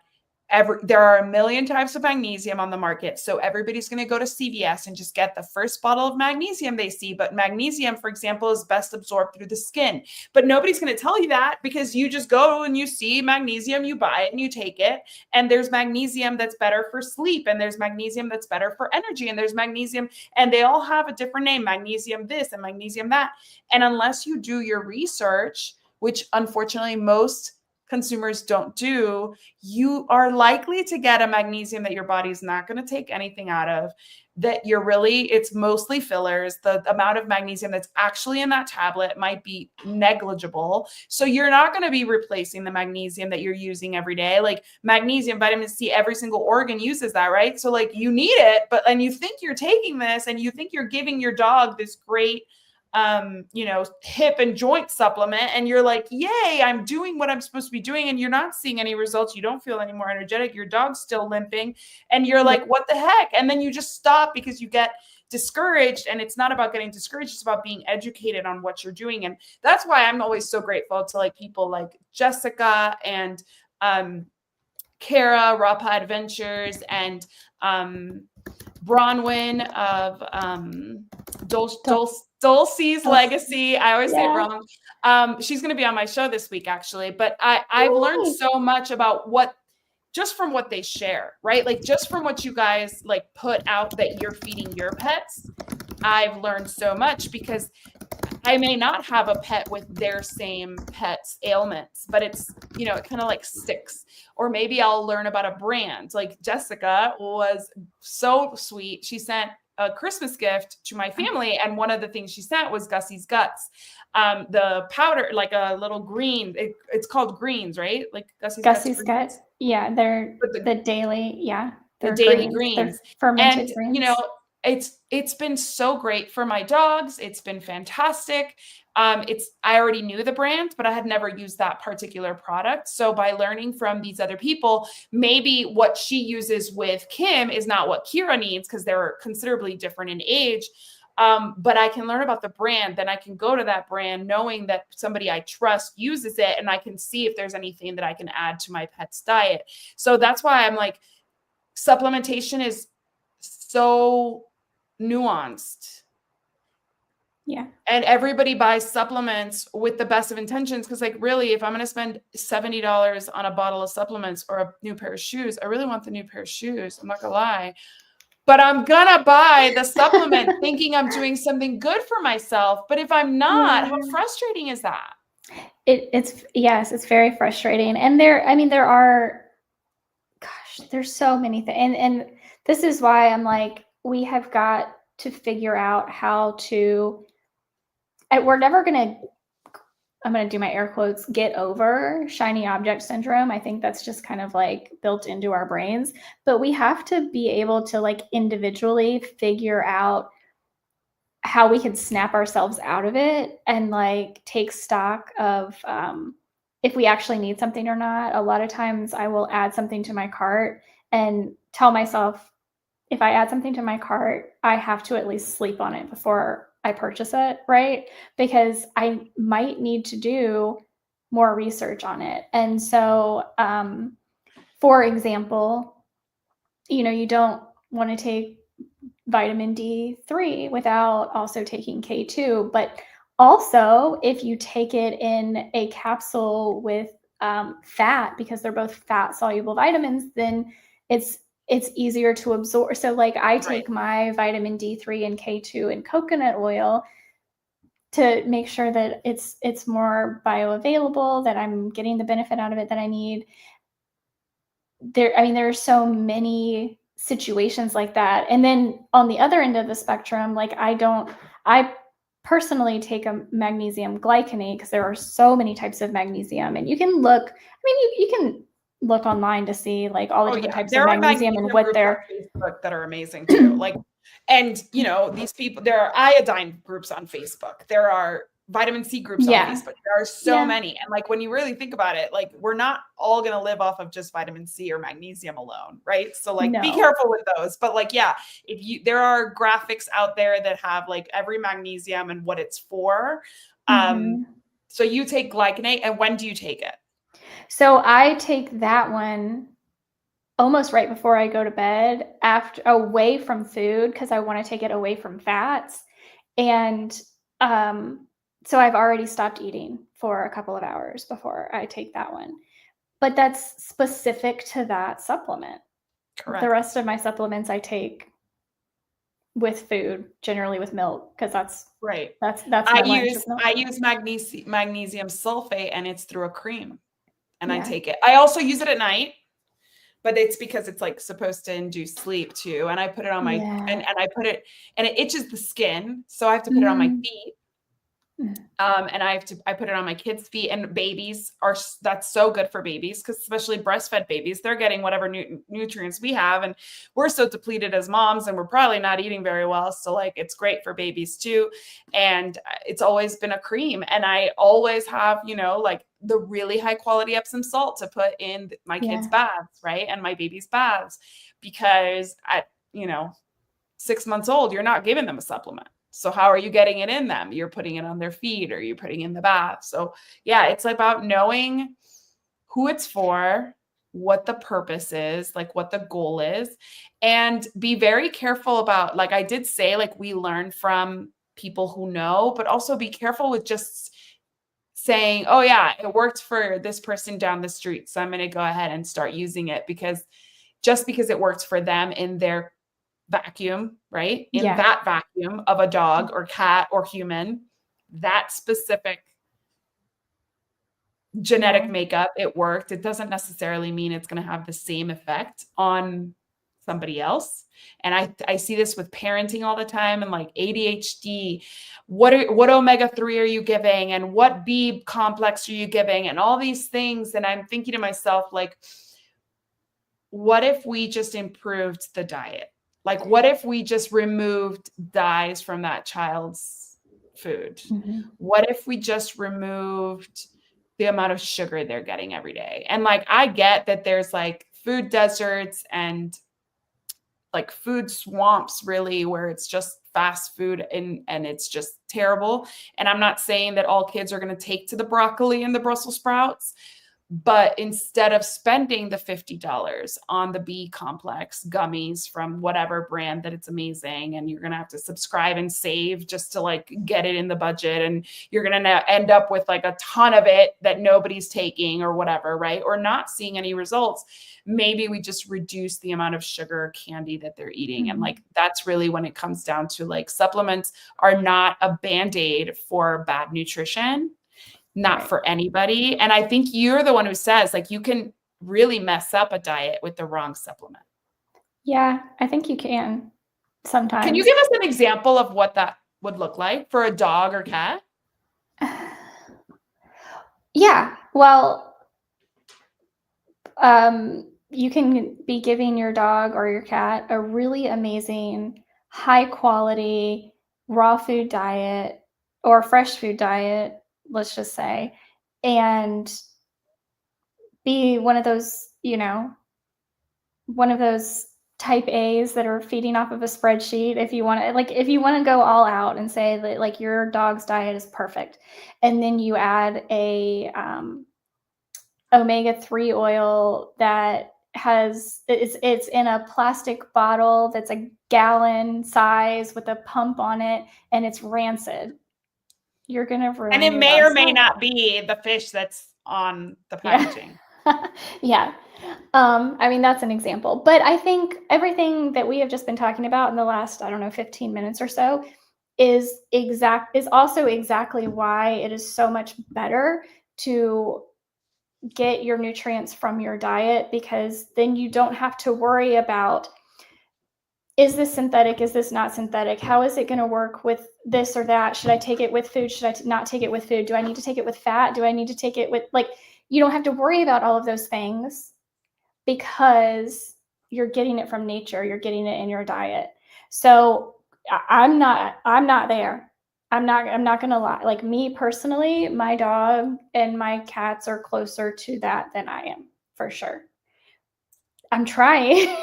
there are a million types of magnesium on the market. So everybody's going to go to CVS and just get the first bottle of magnesium they see. But magnesium, for example, is best absorbed through the skin. But nobody's going to tell you that, because you just go and you see magnesium, you buy it and you take it. And there's magnesium that's better for sleep. And there's magnesium that's better for energy. And there's magnesium, and they all have a different name, magnesium this and magnesium that. And unless you do your research, which unfortunately most consumers don't do, you are likely to get a magnesium that your body's not going to take anything out of, that it's mostly fillers. The amount of magnesium that's actually in that tablet might be negligible. So you're not going to be replacing the magnesium that you're using every day. Like magnesium, vitamin C, every single organ uses that, right? So like you need it, and you think you're taking this and you think you're giving your dog this great hip and joint supplement, and you're like, yay, I'm doing what I'm supposed to be doing, and you're not seeing any results. You don't feel any more energetic. Your dog's still limping, and you're like, what the heck? And then you just stop because you get discouraged. And it's not about getting discouraged, it's about being educated on what you're doing. And that's why I'm always so grateful to like people like Jessica and Kara, Raw Adventures, and Bronwyn of Dulce's Legacy. I always say it wrong. She's going to be on my show this week, actually. But I've learned so much about just from what they share, right? Like just from what you guys like put out that you're feeding your pets. I've learned so much, because I may not have a pet with their same pet's ailments, but it's, it kind of like sticks. Or maybe I'll learn about a brand. Like Jessica was so sweet. She sent a Christmas gift to my family, and one of the things she sent was Gussie's Guts. The powder, like a little green, it's called greens, right? Like Gussie's Guts. Yeah, they're the daily, the daily greens. They're fermented greens. It's been so great for my dogs. It's been fantastic. I already knew the brand, but I had never used that particular product. So by learning from these other people, maybe what she uses with Kim is not what Kira needs, because they're considerably different in age. But I can learn about the brand. Then I can go to that brand knowing that somebody I trust uses it, and I can see if there's anything that I can add to my pet's diet. So that's why I'm like, supplementation is so nuanced. Yeah. And everybody buys supplements with the best of intentions, because like, really, if I'm going to spend $70 on a bottle of supplements or a new pair of shoes, I really want the new pair of shoes. I'm not going to lie. But I'm going to buy the supplement thinking I'm doing something good for myself. But if I'm not, how frustrating is that? It's very frustrating. And there's so many things. And this is why I'm like, we have got to figure out how to, we're never going to I'm going to do my air quotes, get over shiny object syndrome. I think that's just kind of like built into our brains, but we have to be able to like individually figure out how we can snap ourselves out of it and like take stock of if we actually need something or not. A lot of times I will add something to my cart and tell myself, if I add something to my cart, I have to at least sleep on it before I purchase it, right? Because I might need to do more research on it. And so, for example, you don't want to take vitamin D3 without also taking K2. But also, if you take it in a capsule with fat, because they're both fat soluble vitamins, then it's easier to absorb. So like I take my vitamin D3 and K2 in coconut oil to make sure that it's more bioavailable, that I'm getting the benefit out of it that I need. There are so many situations like that. And then on the other end of the spectrum, like I personally take a magnesium glycinate because there are so many types of magnesium, and you can look, you can look online to see like all the different types of magnesium and what they're on Facebook that are amazing too. Like, and these people, there are iodine groups on Facebook. There are vitamin C groups on Facebook. There are so many. And like, when you really think about it, like we're not all going to live off of just vitamin C or magnesium alone. Right. So like, be careful with those, but like, yeah, there are graphics out there that have like every magnesium and what it's for. So you take glycinate, and when do you take it? So I take that one almost right before I go to bed, away from food, because I want to take it away from fats. And so I've already stopped eating for a couple of hours before I take that one. But that's specific to that supplement. Correct. The rest of my supplements I take with food, generally with milk, because that's right. That's I use magnesium sulfate, and it's through a cream, and I take it. I also use it at night, but it's because it's like supposed to induce sleep too. And I put it on my and I put it, and it itches the skin, so I have to put it on my feet. And I put it on my kids' feet, and that's so good for babies, because especially breastfed babies, they're getting whatever nutrients we have, and we're so depleted as moms, and we're probably not eating very well. So like, it's great for babies too. And it's always been a cream. And I always have, like the really high quality Epsom salt to put in my kids' baths, right? And my baby's baths, because at, 6 months old, you're not giving them a supplement. So how are you getting it in them? You're putting it on their feet, or you're putting it in the bath. So yeah, it's about knowing who it's for, what the purpose is, like what the goal is, and be very careful about, like I did say, like we learn from people who know, but also be careful with just saying, oh yeah, it worked for this person down the street, so I'm going to go ahead and start using it, because just because it works for them in their vacuum, right? In that vacuum of a dog or cat or human, that specific genetic makeup, it worked. It doesn't necessarily mean it's going to have the same effect on somebody else. And I see this with parenting all the time, and like ADHD, what omega-3 are you giving, and what B complex are you giving, and all these things. And I'm thinking to myself, like, what if we just improved the diet? Like, what if we just removed dyes from that child's food? What if we just removed the amount of sugar they're getting every day? And like, I get that there's like food deserts and like food swamps, really, where it's just fast food and it's just terrible. And I'm not saying that all kids are going to take to the broccoli and the Brussels sprouts, but instead of spending the $50 on the B complex gummies from whatever brand that it's amazing, and you're going to have to subscribe and save just to like get it in the budget, and you're going to end up with like a ton of it that nobody's taking or whatever, right? Or not seeing any results. Maybe we just reduce the amount of sugar candy that they're eating. And like, that's really when it comes down to, like, supplements are not a Band-Aid for bad nutrition. Not for anybody. And I think you're the one who says, like, you can really mess up a diet with the wrong supplement. Yeah, I think you can sometimes. Can you give us an example of what that would look like for a dog or cat? Yeah. Well, you can be giving your dog or your cat a really amazing, high quality, raw food diet or fresh food diet, let's just say, and be one of those, one of those type A's that are feeding off of a spreadsheet. If you want to go all out and say that like your dog's diet is perfect, and then you add a omega-3 oil that it's in a plastic bottle that's a gallon size with a pump on it, and it's rancid. You're gonna And ruin it your may or dog's may diet. not be the fish that's on the Yeah. packaging. Yeah. I mean, that's an example. But I think everything that we have just been talking about in the last, I don't know, 15 minutes or so is also exactly why it is so much better to get your nutrients from your diet, because then you don't have to worry about, is this synthetic? Is this not synthetic? How is it going to work with this or that? Should I take it with food? Should I not take it with food? Do I need to take it with fat? Do I need to take it with, like, you don't have to worry about all of those things because you're getting it from nature. You're getting it in your diet. So I'm not there. I'm not going to lie. Like, me personally, my dog and my cats are closer to that than I am, for sure. I'm trying.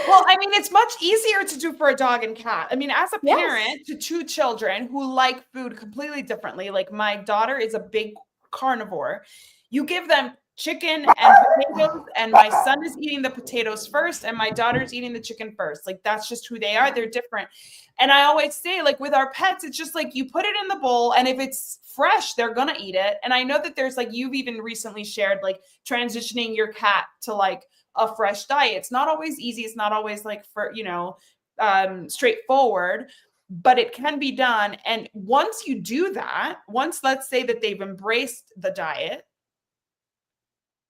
Well, I mean, it's much easier to do for a dog and cat. I mean, as a Yes. parent to two children who like food completely differently, like my daughter is a big carnivore. You give them chicken and potatoes, and my son is eating the potatoes first, and my daughter's eating the chicken first. Like, that's just who they are. They're different. And I always say, like, with our pets, it's just like you put it in the bowl, and if it's fresh, they're gonna eat it. And I know that there's, like, you've even recently shared, like, transitioning your cat to like a fresh diet. It's not always easy. It's not always like straightforward, but it can be done. And once you do that, once let's say that they've embraced the diet,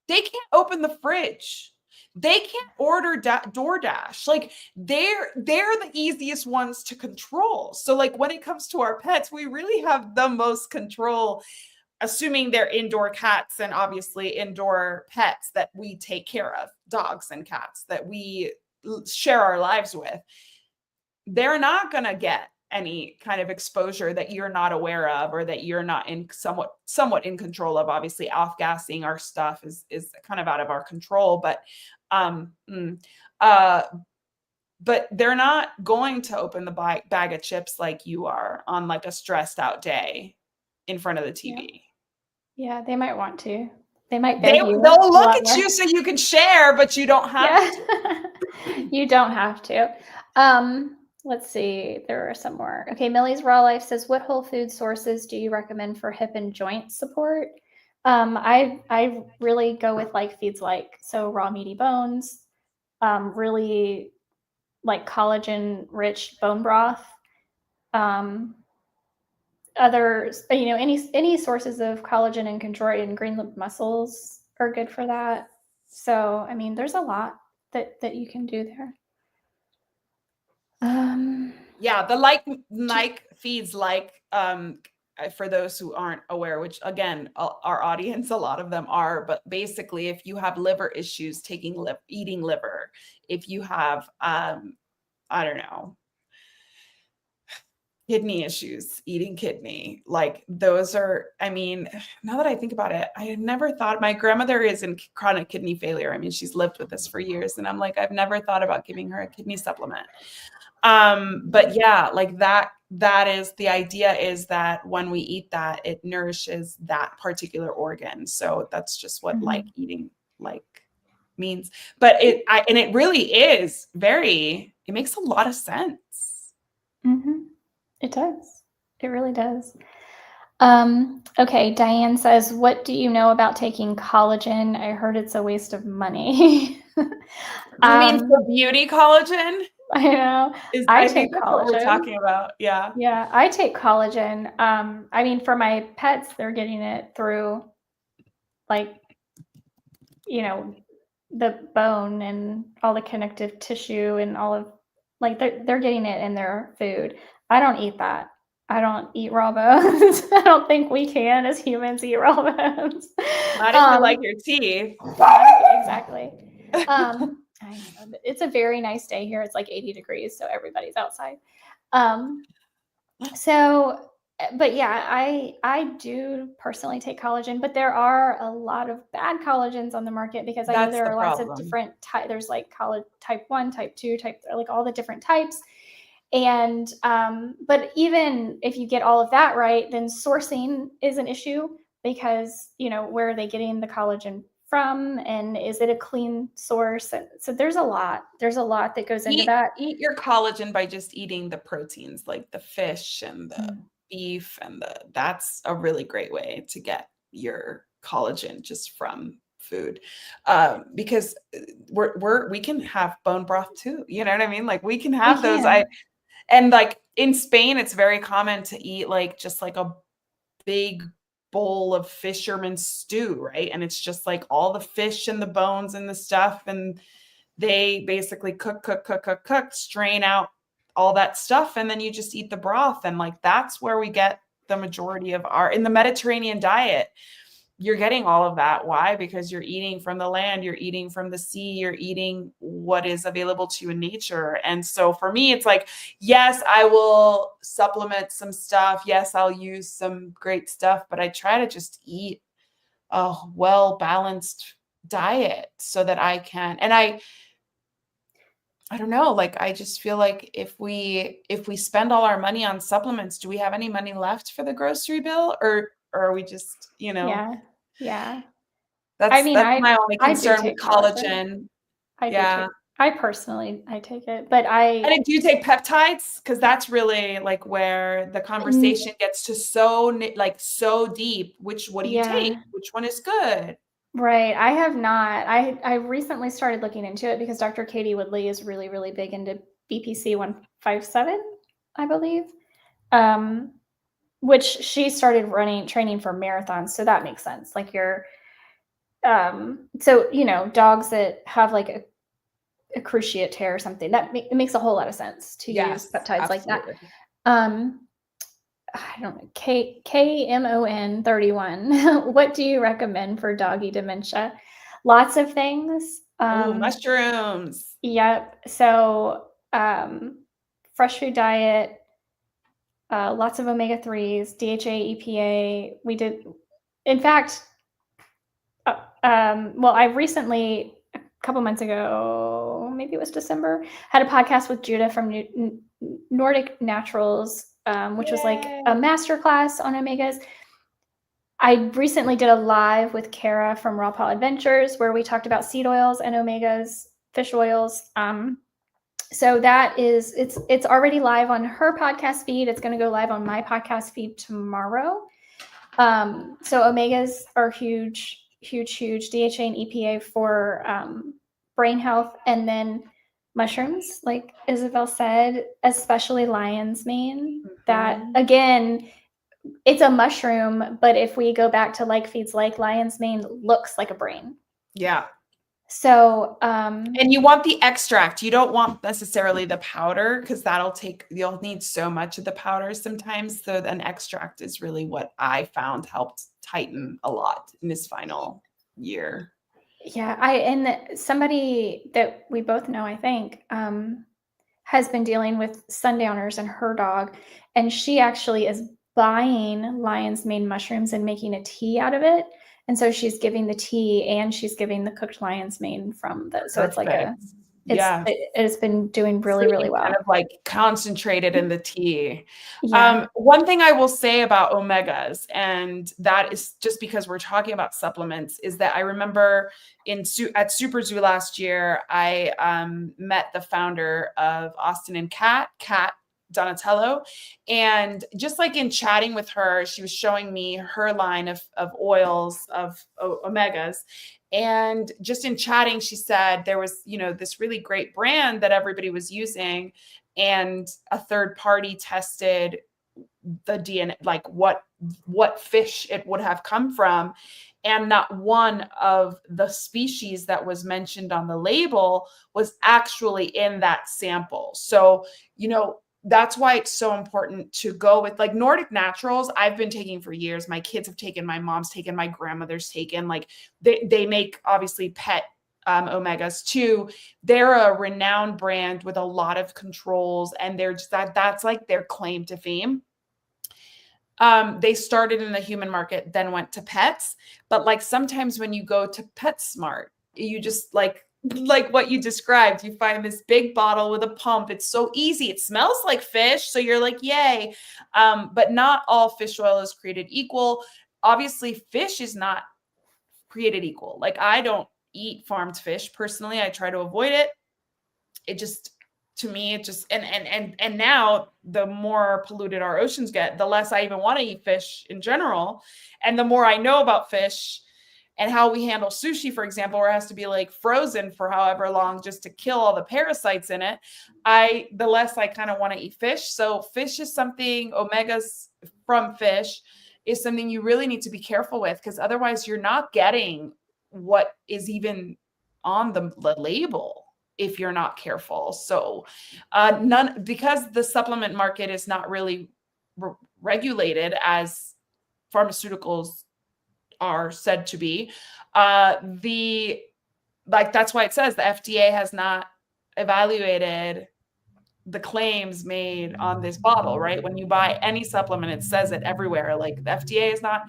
they can't open the fridge. They can't order DoorDash. Like, they're the easiest ones to control. So like when it comes to our pets, we really have the most control, assuming they're indoor cats and obviously indoor pets that we take care of, dogs and cats that we share our lives with. They're not going to get any kind of exposure that you're not aware of or that you're not in somewhat in control of. Obviously, off-gassing our stuff is kind of out of our control, but but they're not going to open the bag of chips like you are on like a stressed out day in front of the TV. Yeah, they might want to. They might beg you They'll a look lot at more. you so you can share, but you don't have Yeah. to. You don't have to. Let's see. There are some more. Okay, Millie's Raw Life says, what whole food sources do you recommend for hip and joint support? I really go with like feeds like, so raw meaty bones, really like collagen rich bone broth. Others, any sources of collagen and chondroitin and green lipped mussels are good for that. So, I mean, there's a lot that you can do there. Yeah, the like feeds like for those who aren't aware, which again our audience, a lot of them are, but basically if you have liver issues, eating liver, if you have I don't know, kidney issues, eating kidney, like those are, I mean, now that I think about it, I had never thought, my grandmother is in chronic kidney failure. I mean, she's lived with this for years, and I'm like, I've never thought about giving her a kidney supplement. But yeah, like that is the idea, is that when we eat that, it nourishes that particular organ. So that's just what like eating like means. But it really is it makes a lot of sense. It does. It really does. Okay, Diane says, what do you know about taking collagen? I heard it's a waste of money. You mean for beauty collagen? I know. I I think take that's what we're collagen. talking about. Yeah. Yeah, I take collagen. I mean, for my pets, they're getting it through like, the bone and all the connective tissue and all of, like, they're getting it in their food. I don't eat that. I don't eat raw bones. I don't think we can as humans eat raw bones. Not if you like your teeth. Exactly. I know. It's a very nice day here. It's like 80 degrees, so everybody's outside. So, but yeah, I do personally take collagen, but there are a lot of bad collagens on the market because I know That's there the are lots of problem. different types. There's like collagen type 1, type 2, like all the different types. And but even if you get all of that right, then sourcing is an issue because, you know, where are they getting the collagen from, and is it a clean source? And so there's a lot that goes into that. Eat your collagen by just eating the proteins, like the fish and the beef, and that's a really great way to get your collagen just from food. Because we can have bone broth too. You know what I mean? Like we can have those. And like in Spain, it's very common to eat like just like a big bowl of fisherman's stew, right? And it's just like all the fish and the bones and the stuff, and they basically cook, strain out all that stuff, and then you just eat the broth. And like that's where we get the majority of in the Mediterranean diet. You're getting all of that. Why? Because you're eating from the land, you're eating from the sea, you're eating what is available to you in nature. And so for me, it's like, yes, I will supplement some stuff. Yes, I'll use some great stuff, but I try to just eat a well-balanced diet so that I can, and I don't know, like I just feel like if we spend all our money on supplements, do we have any money left for the grocery bill, or are we just, Yeah. That's my only I do concern with take collagen. Yeah. I personally take it, but And do you take peptides? Because that's really like where the conversation gets to so deep. What do you take? Which one is good? Right. I have not. I recently started looking into it because Dr. Katie Woodley is really, really big into BPC 157, I believe. Which she started training for marathons, so that makes sense. Like so you know, dogs that have like a cruciate tear or something, it makes a whole lot of sense to use peptides like that. I don't know, KMON 31. What do you recommend for doggy dementia? Lots of things. Mushrooms. Yep. So fresh food diet, lots of omega-3s, DHA, EPA. We did, in fact, well, I recently, a couple months ago, maybe it was December, had a podcast with Judah from Nordic Naturals, which was like a masterclass on omegas. I recently did a live with Kara from Raw Paw Adventures where we talked about seed oils and omegas, fish oils. So that is, it's already live on her podcast feed. It's going to go live on my podcast feed tomorrow. So omegas are huge. DHA and EPA for brain health, and then mushrooms, like Isabel said, especially lion's mane. That again, it's a mushroom, but if we go back to like feeds, like lion's mane looks like a brain. Yeah. So and you want the extract. You don't want necessarily the powder, because you'll need so much of the powder sometimes. So an extract is really what I found helped tighten a lot in his final year. Yeah, and somebody that we both know, I think, has been dealing with sundowners and her dog, and she actually is buying lion's mane mushrooms and making a tea out of it. And so she's giving the tea and she's giving the cooked lion's mane from the, so it's like it's been doing really, really well. Kind of like concentrated in the tea. Yeah. One thing I will say about omegas, and that is just because we're talking about supplements, is that I remember at Super Zoo last year, I met the founder of Austin and Cat Donatello. And just like in chatting with her, she was showing me her line of oils, of omegas. And just in chatting, she said there was, this really great brand that everybody was using, and a third party tested the DNA, like what fish it would have come from. And not one of the species that was mentioned on the label was actually in that sample. So, that's why it's so important to go with like Nordic Naturals. I've been taking for years. My kids have taken, my mom's taken, my grandmother's taken. Like they make obviously pet omegas too. They're a renowned brand with a lot of controls, and they're just that's like their claim to fame. They started in the human market, then went to pets. But like sometimes when you go to PetSmart, you just like what you described, you find this big bottle with a pump. It's so easy. It smells like fish. So you're like, yay. But not all fish oil is created equal. Obviously, fish is not created equal. Like I don't eat farmed fish personally. I try to avoid it. It just, to me, it just, and now the more polluted our oceans get, the less I even want to eat fish in general. And the more I know about fish and how we handle sushi, for example, where it has to be like frozen for however long just to kill all the parasites in it, the less I kind of want to eat fish. So fish is something, omegas from fish is something you really need to be careful with, because otherwise you're not getting what is even on the label if you're not careful. So because the supplement market is not really regulated as pharmaceuticals are said to be, that's why it says the FDA has not evaluated the claims made on this bottle, right? When you buy any supplement, it says it everywhere. Like the FDA is not,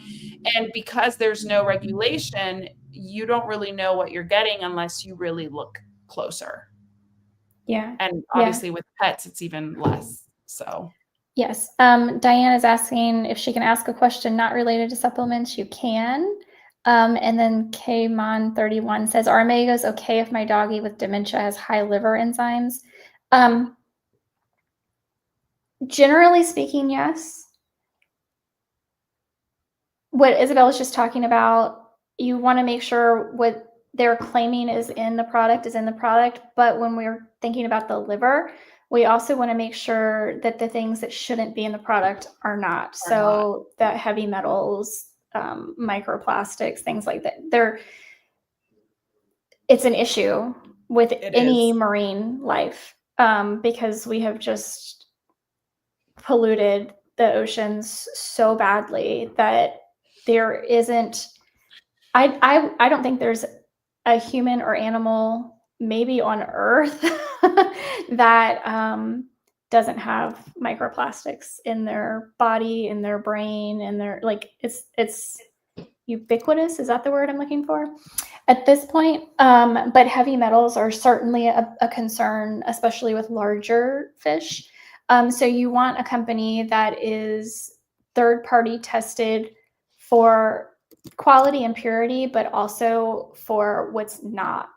and because there's no regulation, you don't really know what you're getting unless you really look closer. Yeah. And obviously with pets, it's even less. So yes. Diane is asking if she can ask a question not related to supplements. You can. And then Kmon31 says, are omegas okay if my doggy with dementia has high liver enzymes? Generally speaking, yes. What Isabel was just talking about, you want to make sure what they're claiming is in the product. But when we're thinking about the liver, we also want to make sure that the things that shouldn't be in the product are not. So that heavy metals, microplastics, things like that, it's an issue with any marine life, because we have just polluted the oceans so badly that there isn't, I don't think there's a human or animal maybe on Earth that doesn't have microplastics in their body, in their brain, in their, like, it's ubiquitous. Is that the word I'm looking for at this point? But heavy metals are certainly a concern, especially with larger fish. So you want a company that is third-party tested for quality and purity, but also for what's not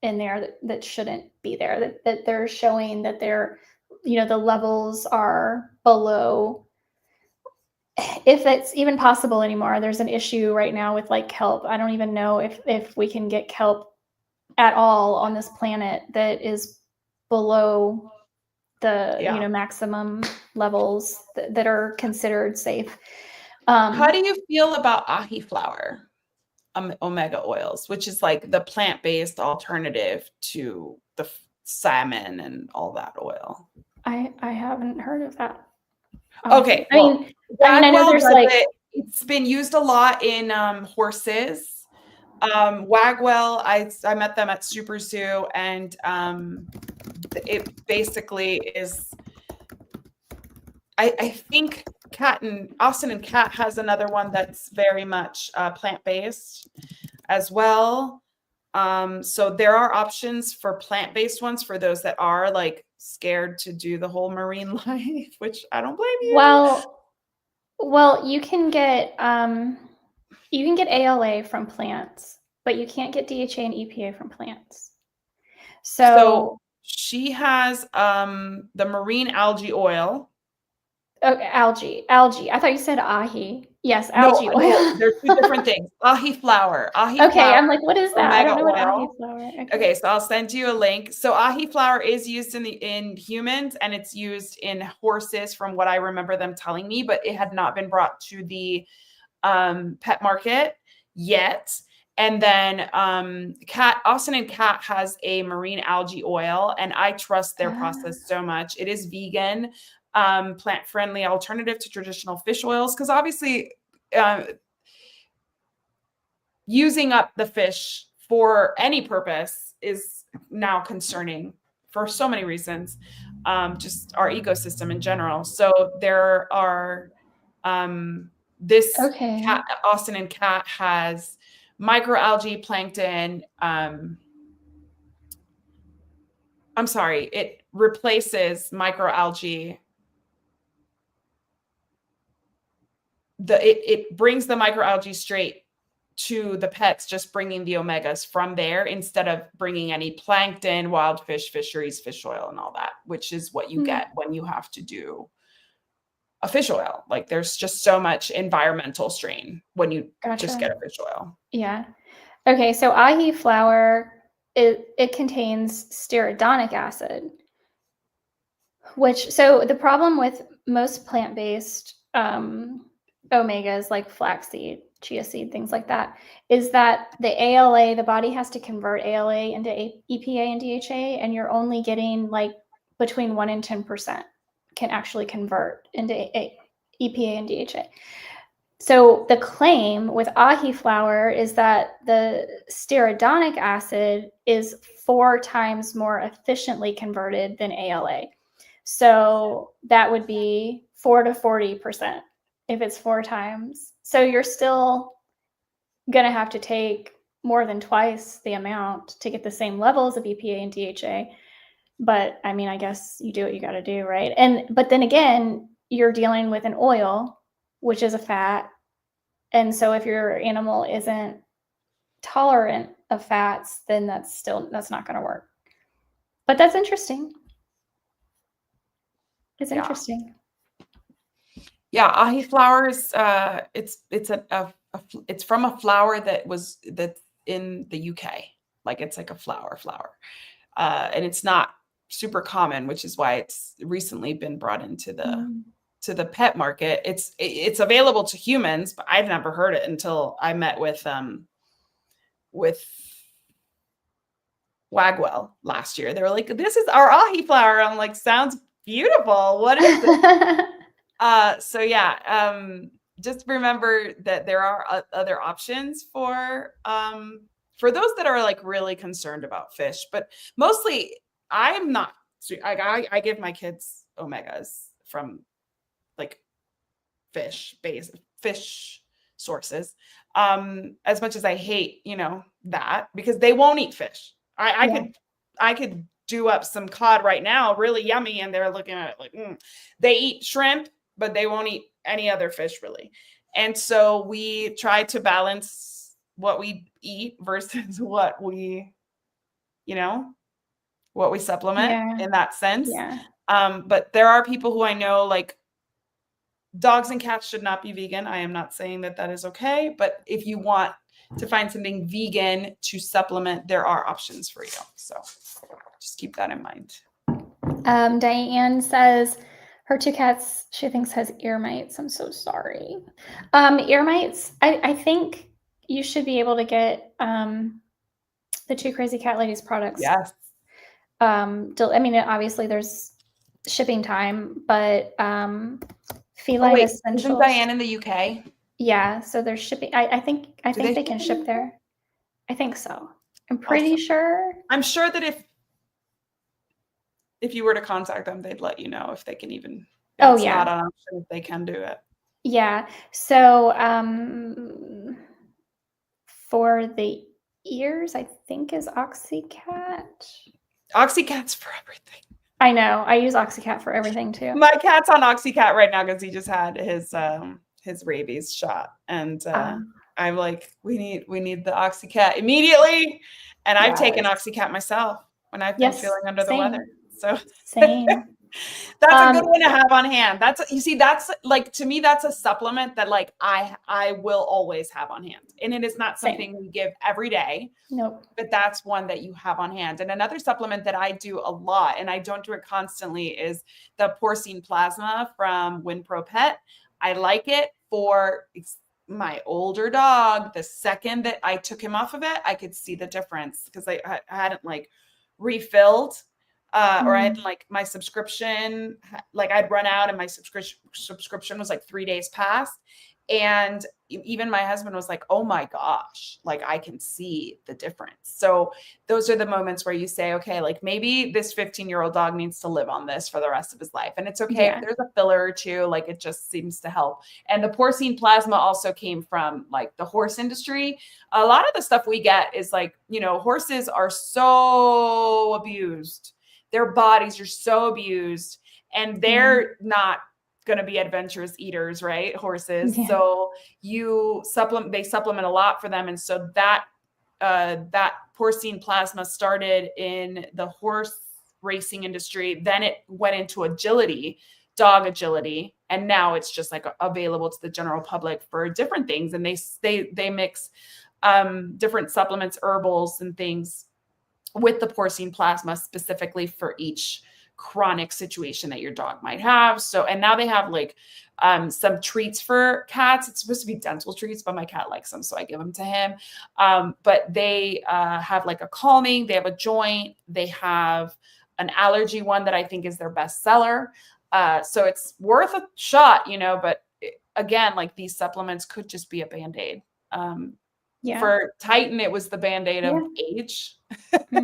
in there that shouldn't be there, that they're showing that they're, the levels are below, if it's even possible anymore. There's an issue right now with like kelp. I don't even know if we can get kelp at all on this planet that is below the maximum levels that are considered safe. How do you feel about ahi flower omega oils, which is like the plant-based alternative to the salmon and all that oil? I haven't heard of that. Okay, I mean, I know there's like it's been used a lot in horses. Wagwell, I met them at Super Zoo, and it basically is, I think Austin and Cat has another one that's very much plant-based as well. So there are options for plant-based ones for those that are like scared to do the whole marine life, which I don't blame you. Well, you can get ALA from plants, but you can't get DHA and EPA from plants. So she has the marine algae oil. Algae. I thought you said ahi. Yes, algae oil. No, they're two different things. Ahi flower. Okay, flower, I'm like, what is that? I don't know oil. what ahi flower. Okay, so I'll send you a link. So ahi flower is used in humans, and it's used in horses, from what I remember them telling me, but it had not been brought to the pet market yet. And then Austin and Cat has a marine algae oil, and I trust their process so much. It is vegan. plant-friendly alternative to traditional fish oils, because obviously using up the fish for any purpose is now concerning for so many reasons, just our ecosystem in general. So there are this cat, Austin and Cat has microalgae, plankton. I'm sorry, it replaces microalgae. It brings the microalgae straight to the pets, just bringing the omegas from there instead of bringing any plankton, wild fish, fisheries, fish oil, and all that, which is what you get when you have to do a fish oil. Like there's just so much environmental strain when you just get a fish oil. Yeah. Okay. So ahi flour, it contains stearidonic acid, so the problem with most plant-based omegas like flaxseed, chia seed, things like that, is that the ALA, the body has to convert ALA into EPA and DHA, and you're only getting like between 1 and 10% can actually convert into EPA and DHA. So the claim with ahi flour is that the stearidonic acid is 4 times more efficiently converted than ALA. So that would be 4 to 40% if it's 4 times. So you're still going to have to take more than twice the amount to get the same levels of EPA and DHA. But I mean, I guess you do what you got to do, right? But then again, you're dealing with an oil, which is a fat. And so if your animal isn't tolerant of fats, then that's not going to work. But that's interesting. It's interesting. Yeah, ahi flour is it's from a flour that's in the UK. Like it's like a flour, and it's not super common, which is why it's recently been brought into the pet market. It's available to humans, but I've never heard it until I met with Wagwell last year. They were like, "This is our ahi flour." I'm like, "Sounds beautiful. What is it?" So yeah, just remember that there are other options for those that are like really concerned about fish, but mostly I'm not. I give my kids omegas from like fish sources. As much as I hate, that, because they won't eat fish. I could do up some cod right now, really yummy, and they're looking at it like, They eat shrimp, but they won't eat any other fish really. And so we try to balance what we eat versus what we supplement in that sense. But there are people who I know, like, dogs and cats should not be vegan. I am not saying that is okay, but if you want to find something vegan to supplement, there are options for you. So just keep that in mind. Diane says her 2 cats, she thinks, has ear mites. I'm so sorry. Ear mites, I think you should be able to get the 2 Crazy Cat Ladies products. Yes. I mean, obviously there's shipping time, but Feline Essentials. Isn't Diane in the UK? Yeah, so there's shipping. I think they can ship there. I think so. I'm pretty sure. I'm sure that if you were to contact them, they'd let you know if they can even. It's not an option if they can do it. Yeah. So for the ears, I think is Oxycat. Oxycat's for everything. I know. I use Oxycat for everything too. My cat's on Oxycat right now because he just had his rabies shot, and I'm like, we need the Oxycat immediately. And I've taken Oxycat myself when I've been feeling under the weather. So same. That's a good one to have on hand. That's like, to me, that's a supplement that like I will always have on hand. And it is not something we give every day. Nope. But that's one that you have on hand. And another supplement that I do a lot, and I don't do it constantly, is the porcine plasma from WinPro Pet. I like it for my older dog. The second that I took him off of it, I could see the difference because I hadn't like refilled or I had like my subscription, like I'd run out and my subscription was like 3 days past. And even my husband was like, oh my gosh, like I can see the difference. So those are the moments where you say, okay, like maybe this 15-year-old dog needs to live on this for the rest of his life. And it's okay if there's a filler or two, like it just seems to help. And the porcine plasma also came from like the horse industry. A lot of the stuff we get is like, you know, horses are so abused. Their bodies are so abused and they're not going to be adventurous eaters, right? Horses. Yeah. So they supplement a lot for them. And so that porcine plasma started in the horse racing industry. Then it went into agility, dog agility. And now it's just like available to the general public for different things. And they mix different supplements, herbals and things with the porcine plasma specifically for each chronic situation that your dog might have. So, and now they have like some treats for cats. It's supposed to be dental treats, but my cat likes them, so I give them to him. But they have like a calming, they have a joint, they have an allergy one that I think is their best seller. So it's worth a shot, you know, but again, like these supplements could just be a Band-Aid. For Titan, it was the Band-Aid of age. We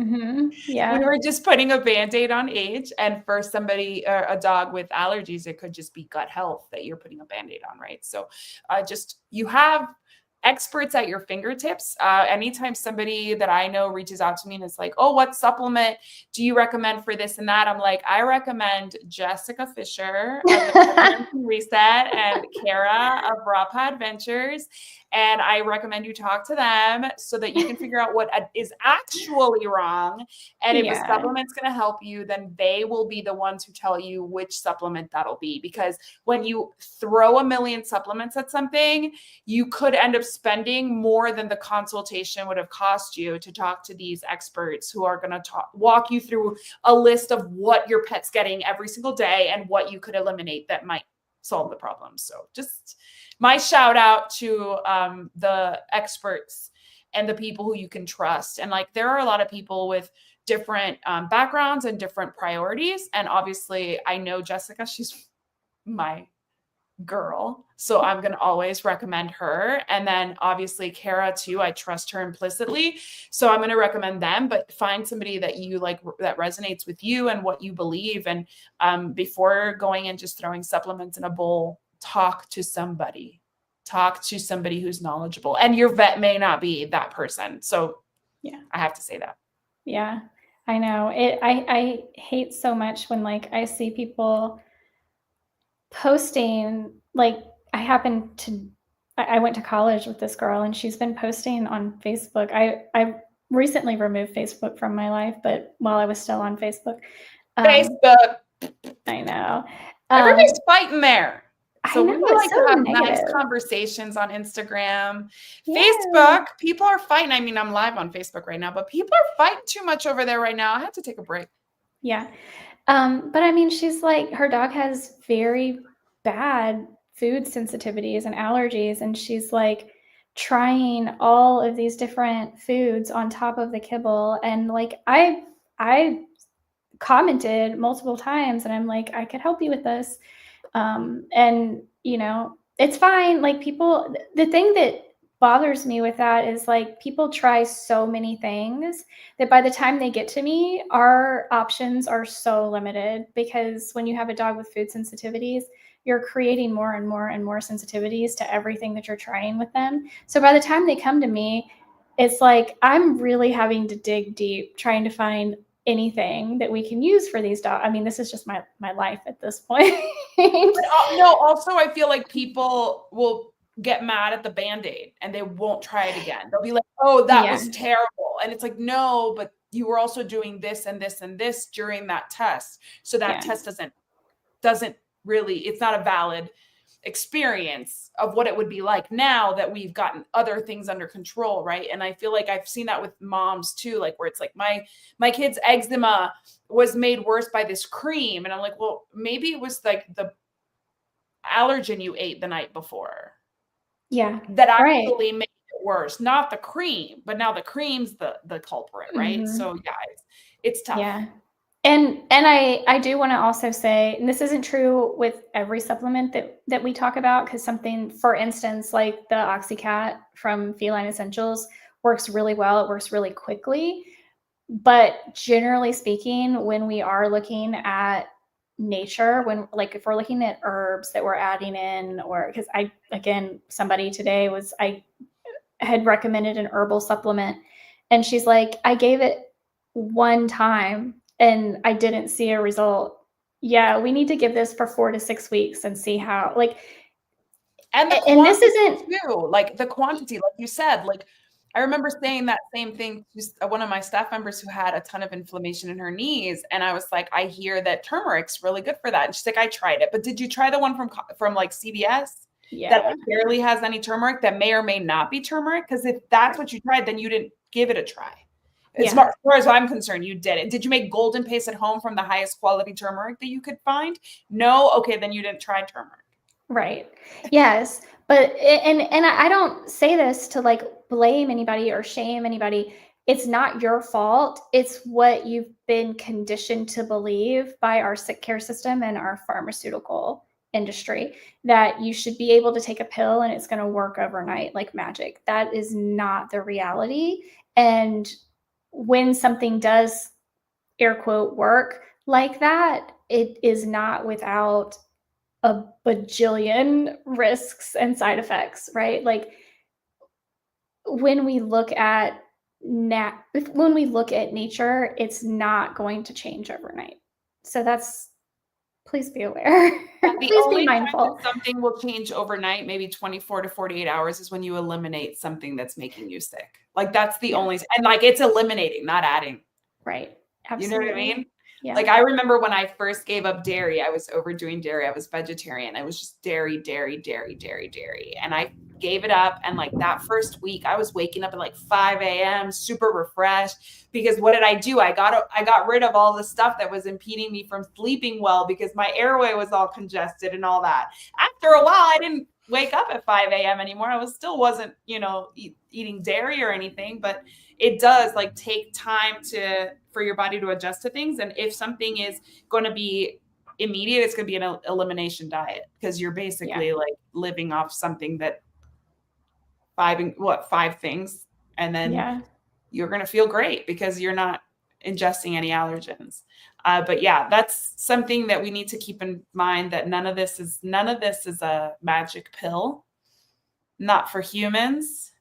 were just putting a Band-Aid on age. And for somebody, a dog with allergies, it could just be gut health that you're putting a Band-Aid on, right? So you have experts at your fingertips. Anytime somebody that I know reaches out to me and is like, oh, what supplement do you recommend for this and that? I'm like, I recommend Jessica Fisher of Reset and Kara of Rapa Adventures. And I recommend you talk to them so that you can figure out what is actually wrong. And if a supplement's going to help you, then they will be the ones who tell you which supplement that'll be. Because when you throw a million supplements at something, you could end up spending more than the consultation would have cost you to talk to these experts who are going to walk you through a list of what your pet's getting every single day and what you could eliminate that might solve the problem. So just my shout out to the experts and the people who you can trust. And like, there are a lot of people with different backgrounds and different priorities. And obviously I know Jessica, she's my girl. So I'm going to always recommend her. And then obviously Kara too, I trust her implicitly. So I'm going to recommend them, but find somebody that you like, that resonates with you and what you believe. And before going and just throwing supplements in a bowl, talk to somebody who's knowledgeable, and your vet may not be that person. So I have to say that. Yeah, I know it. I hate so much when like I see people posting, like I went to college with this girl and she's been posting on Facebook. I recently removed Facebook from my life, but while I was still on Facebook. Facebook. I know. Everybody's fighting there. So we like so to have negative. nice conversations on Instagram. Facebook, people are fighting. I mean, I'm live on Facebook right now, but people are fighting too much over there right now. I have to take a break. Yeah. But I mean, she's like, her dog has very bad food sensitivities and allergies. And she's like trying all of these different foods on top of the kibble. And like, I commented multiple times and I'm like, I could help you with this. And you know, it's fine. Like the thing that bothers me with that is like people try so many things that by the time they get to me, our options are so limited, because when you have a dog with food sensitivities, you're creating more and more and more sensitivities to everything that you're trying with them. So by the time they come to me, it's like I'm really having to dig deep trying to find anything that we can use for these dogs. I mean, this is just my life at this point. No, also I feel like people will get mad at the Band-Aid and they won't try it again. They'll be like, oh, that was terrible. And it's like, no, but you were also doing this and this and this during that test. So that test doesn't really, it's not a valid experience of what it would be like now that we've gotten other things under control, right? And I feel like I've seen that with moms too, like where it's like my kid's eczema was made worse by this cream. And I'm like, well, maybe it was like the allergen you ate the night before. That actually made it worse, not the cream, but now the cream's the culprit, right? So yeah, it's tough. Yeah. And I do want to also say, and this isn't true with every supplement that we talk about, because something, for instance, like the Oxycat from Feline Essentials works really well. It works really quickly. But generally speaking, when we are looking at nature, when like if we're looking at herbs that we're adding in, or because somebody today I had recommended an herbal supplement, and she's like, I gave it one time and I didn't see a result. Yeah, we need to give this for 4 to 6 weeks and see how, like, and the and this quantity isn't too, like the quantity, like you said, like I remember saying that same thing to one of my staff members who had a ton of inflammation in her knees, and I was like, I hear that turmeric's really good for that, and she's like, I tried it, but did you try the one from like CVS that yeah, barely has any turmeric, that may or may not be turmeric? Because if that's what you tried, then you didn't give it a try. As far as I'm concerned, you did it. Did you make golden paste at home from the highest quality turmeric that you could find? No? Okay, then you didn't try turmeric. Right. Yes. But and I don't say this to like blame anybody or shame anybody. It's not your fault. It's what you've been conditioned to believe by our sick care system and our pharmaceutical industry, that you should be able to take a pill and it's going to work overnight like magic. That is not the reality. And when something does, air quote, work like that, it is not without a bajillion risks and side effects, right? Like when we look at nature, it's not going to change overnight. So please be aware. The Please be only time that mindful. something will change overnight, maybe 24 to 48 hours, is when you eliminate something that's making you sick. Like that's the only, and like it's eliminating, not adding. Right. You know what I mean? Yeah. Like I remember when I first gave up dairy, I was overdoing dairy. I was vegetarian. I was just dairy. And I gave it up. And like that first week, I was waking up at like 5 a.m., super refreshed. Because what did I do? I got rid of all the stuff that was impeding me from sleeping well, because my airway was all congested and all that. After a while, I didn't wake up at 5 a.m. anymore. I wasn't, eating dairy or anything, but it does like take time for your body to adjust to things. And if something is going to be immediate, it's going to be an elimination diet, because you're basically like living off something that five things, and then you're going to feel great because you're not ingesting any allergens. But yeah, that's something that we need to keep in mind, that none of this is a magic pill, not for humans,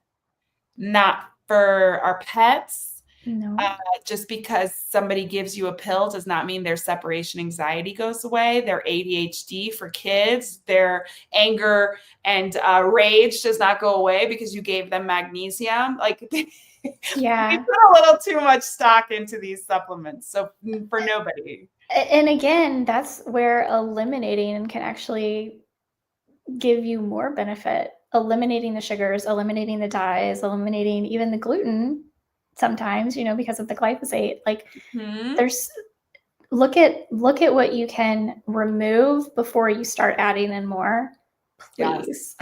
not for our pets. No. Just because somebody gives you a pill does not mean their separation anxiety goes away. Their ADHD for kids, their anger and rage does not go away because you gave them magnesium. Like, we put a little too much stock into these supplements. So for nobody. And again, that's where eliminating can actually give you more benefit. Eliminating the sugars, eliminating the dyes, eliminating even the gluten sometimes, because of the glyphosate. Like there's look at what you can remove before you start adding in more, please.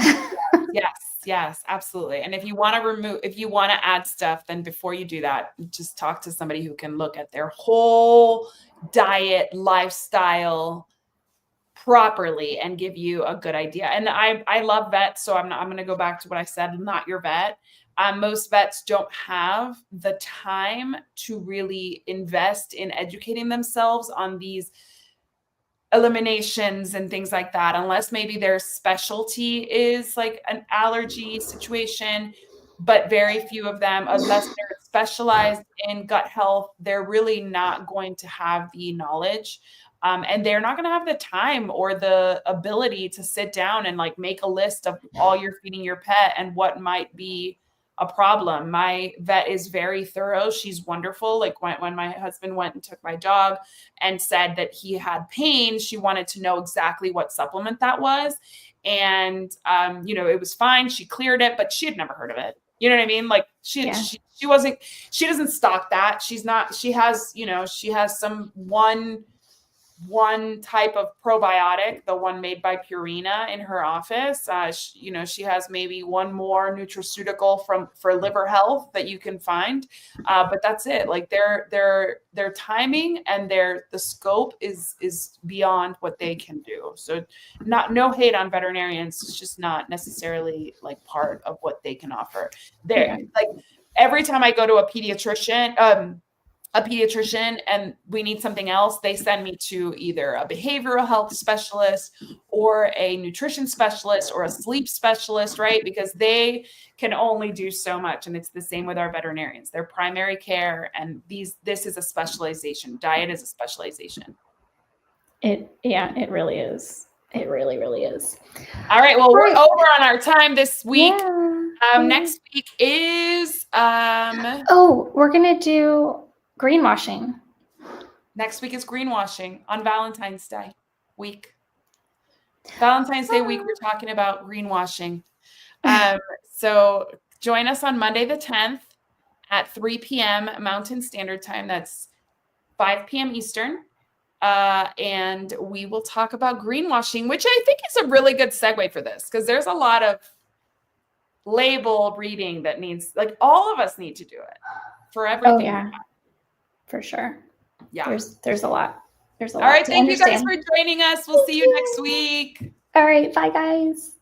Yes, absolutely. And if you want to add stuff, then before you do that, just talk to somebody who can look at their whole diet, lifestyle properly and give you a good idea. And I love vets, so I'm going to go back to what I said. I'm not your vet. Most vets don't have the time to really invest in educating themselves on these eliminations and things like that, unless maybe their specialty is like an allergy situation. But very few of them, unless they're specialized in gut health, they're really not going to have the knowledge. And they're not going to have the time or the ability to sit down and like make a list of all you're feeding your pet and what might be a problem. My vet is very thorough. She's wonderful. Like when my husband went and took my dog and said that he had pain, she wanted to know exactly what supplement that was. And, it was fine. She cleared it, but she had never heard of it. You know what I mean? Like she doesn't stock that. She has some one one type of probiotic, the one made by Purina in her office. She has maybe one more nutraceutical for liver health that you can find, but that's it. Like their timing and the scope is beyond what they can do. So no hate on veterinarians. It's just not necessarily like part of what they can offer. Like every time I go to a pediatrician and we need something else, they send me to either a behavioral health specialist or a nutrition specialist or a sleep specialist, right? Because they can only do so much. And it's the same with our veterinarians. They're primary care, and this is a specialization. Diet is a specialization. It really is. It really, really is. All right. Well, we're over on our time this week. Yeah. Next week is we're gonna do greenwashing. Next week is greenwashing on Valentine's Day week. Valentine's Day week, we're talking about greenwashing. So join us on Monday the 10th at 3 p.m. Mountain Standard Time. That's 5 p.m. Eastern. And we will talk about greenwashing, which I think is a really good segue for this, because there's a lot of label reading that needs, like, all of us need to do it for everything. Oh, yeah. For sure. Yeah. There's a lot. There's a lot. All right. Thank you guys for joining us. We'll see you next week. All right. Bye, guys.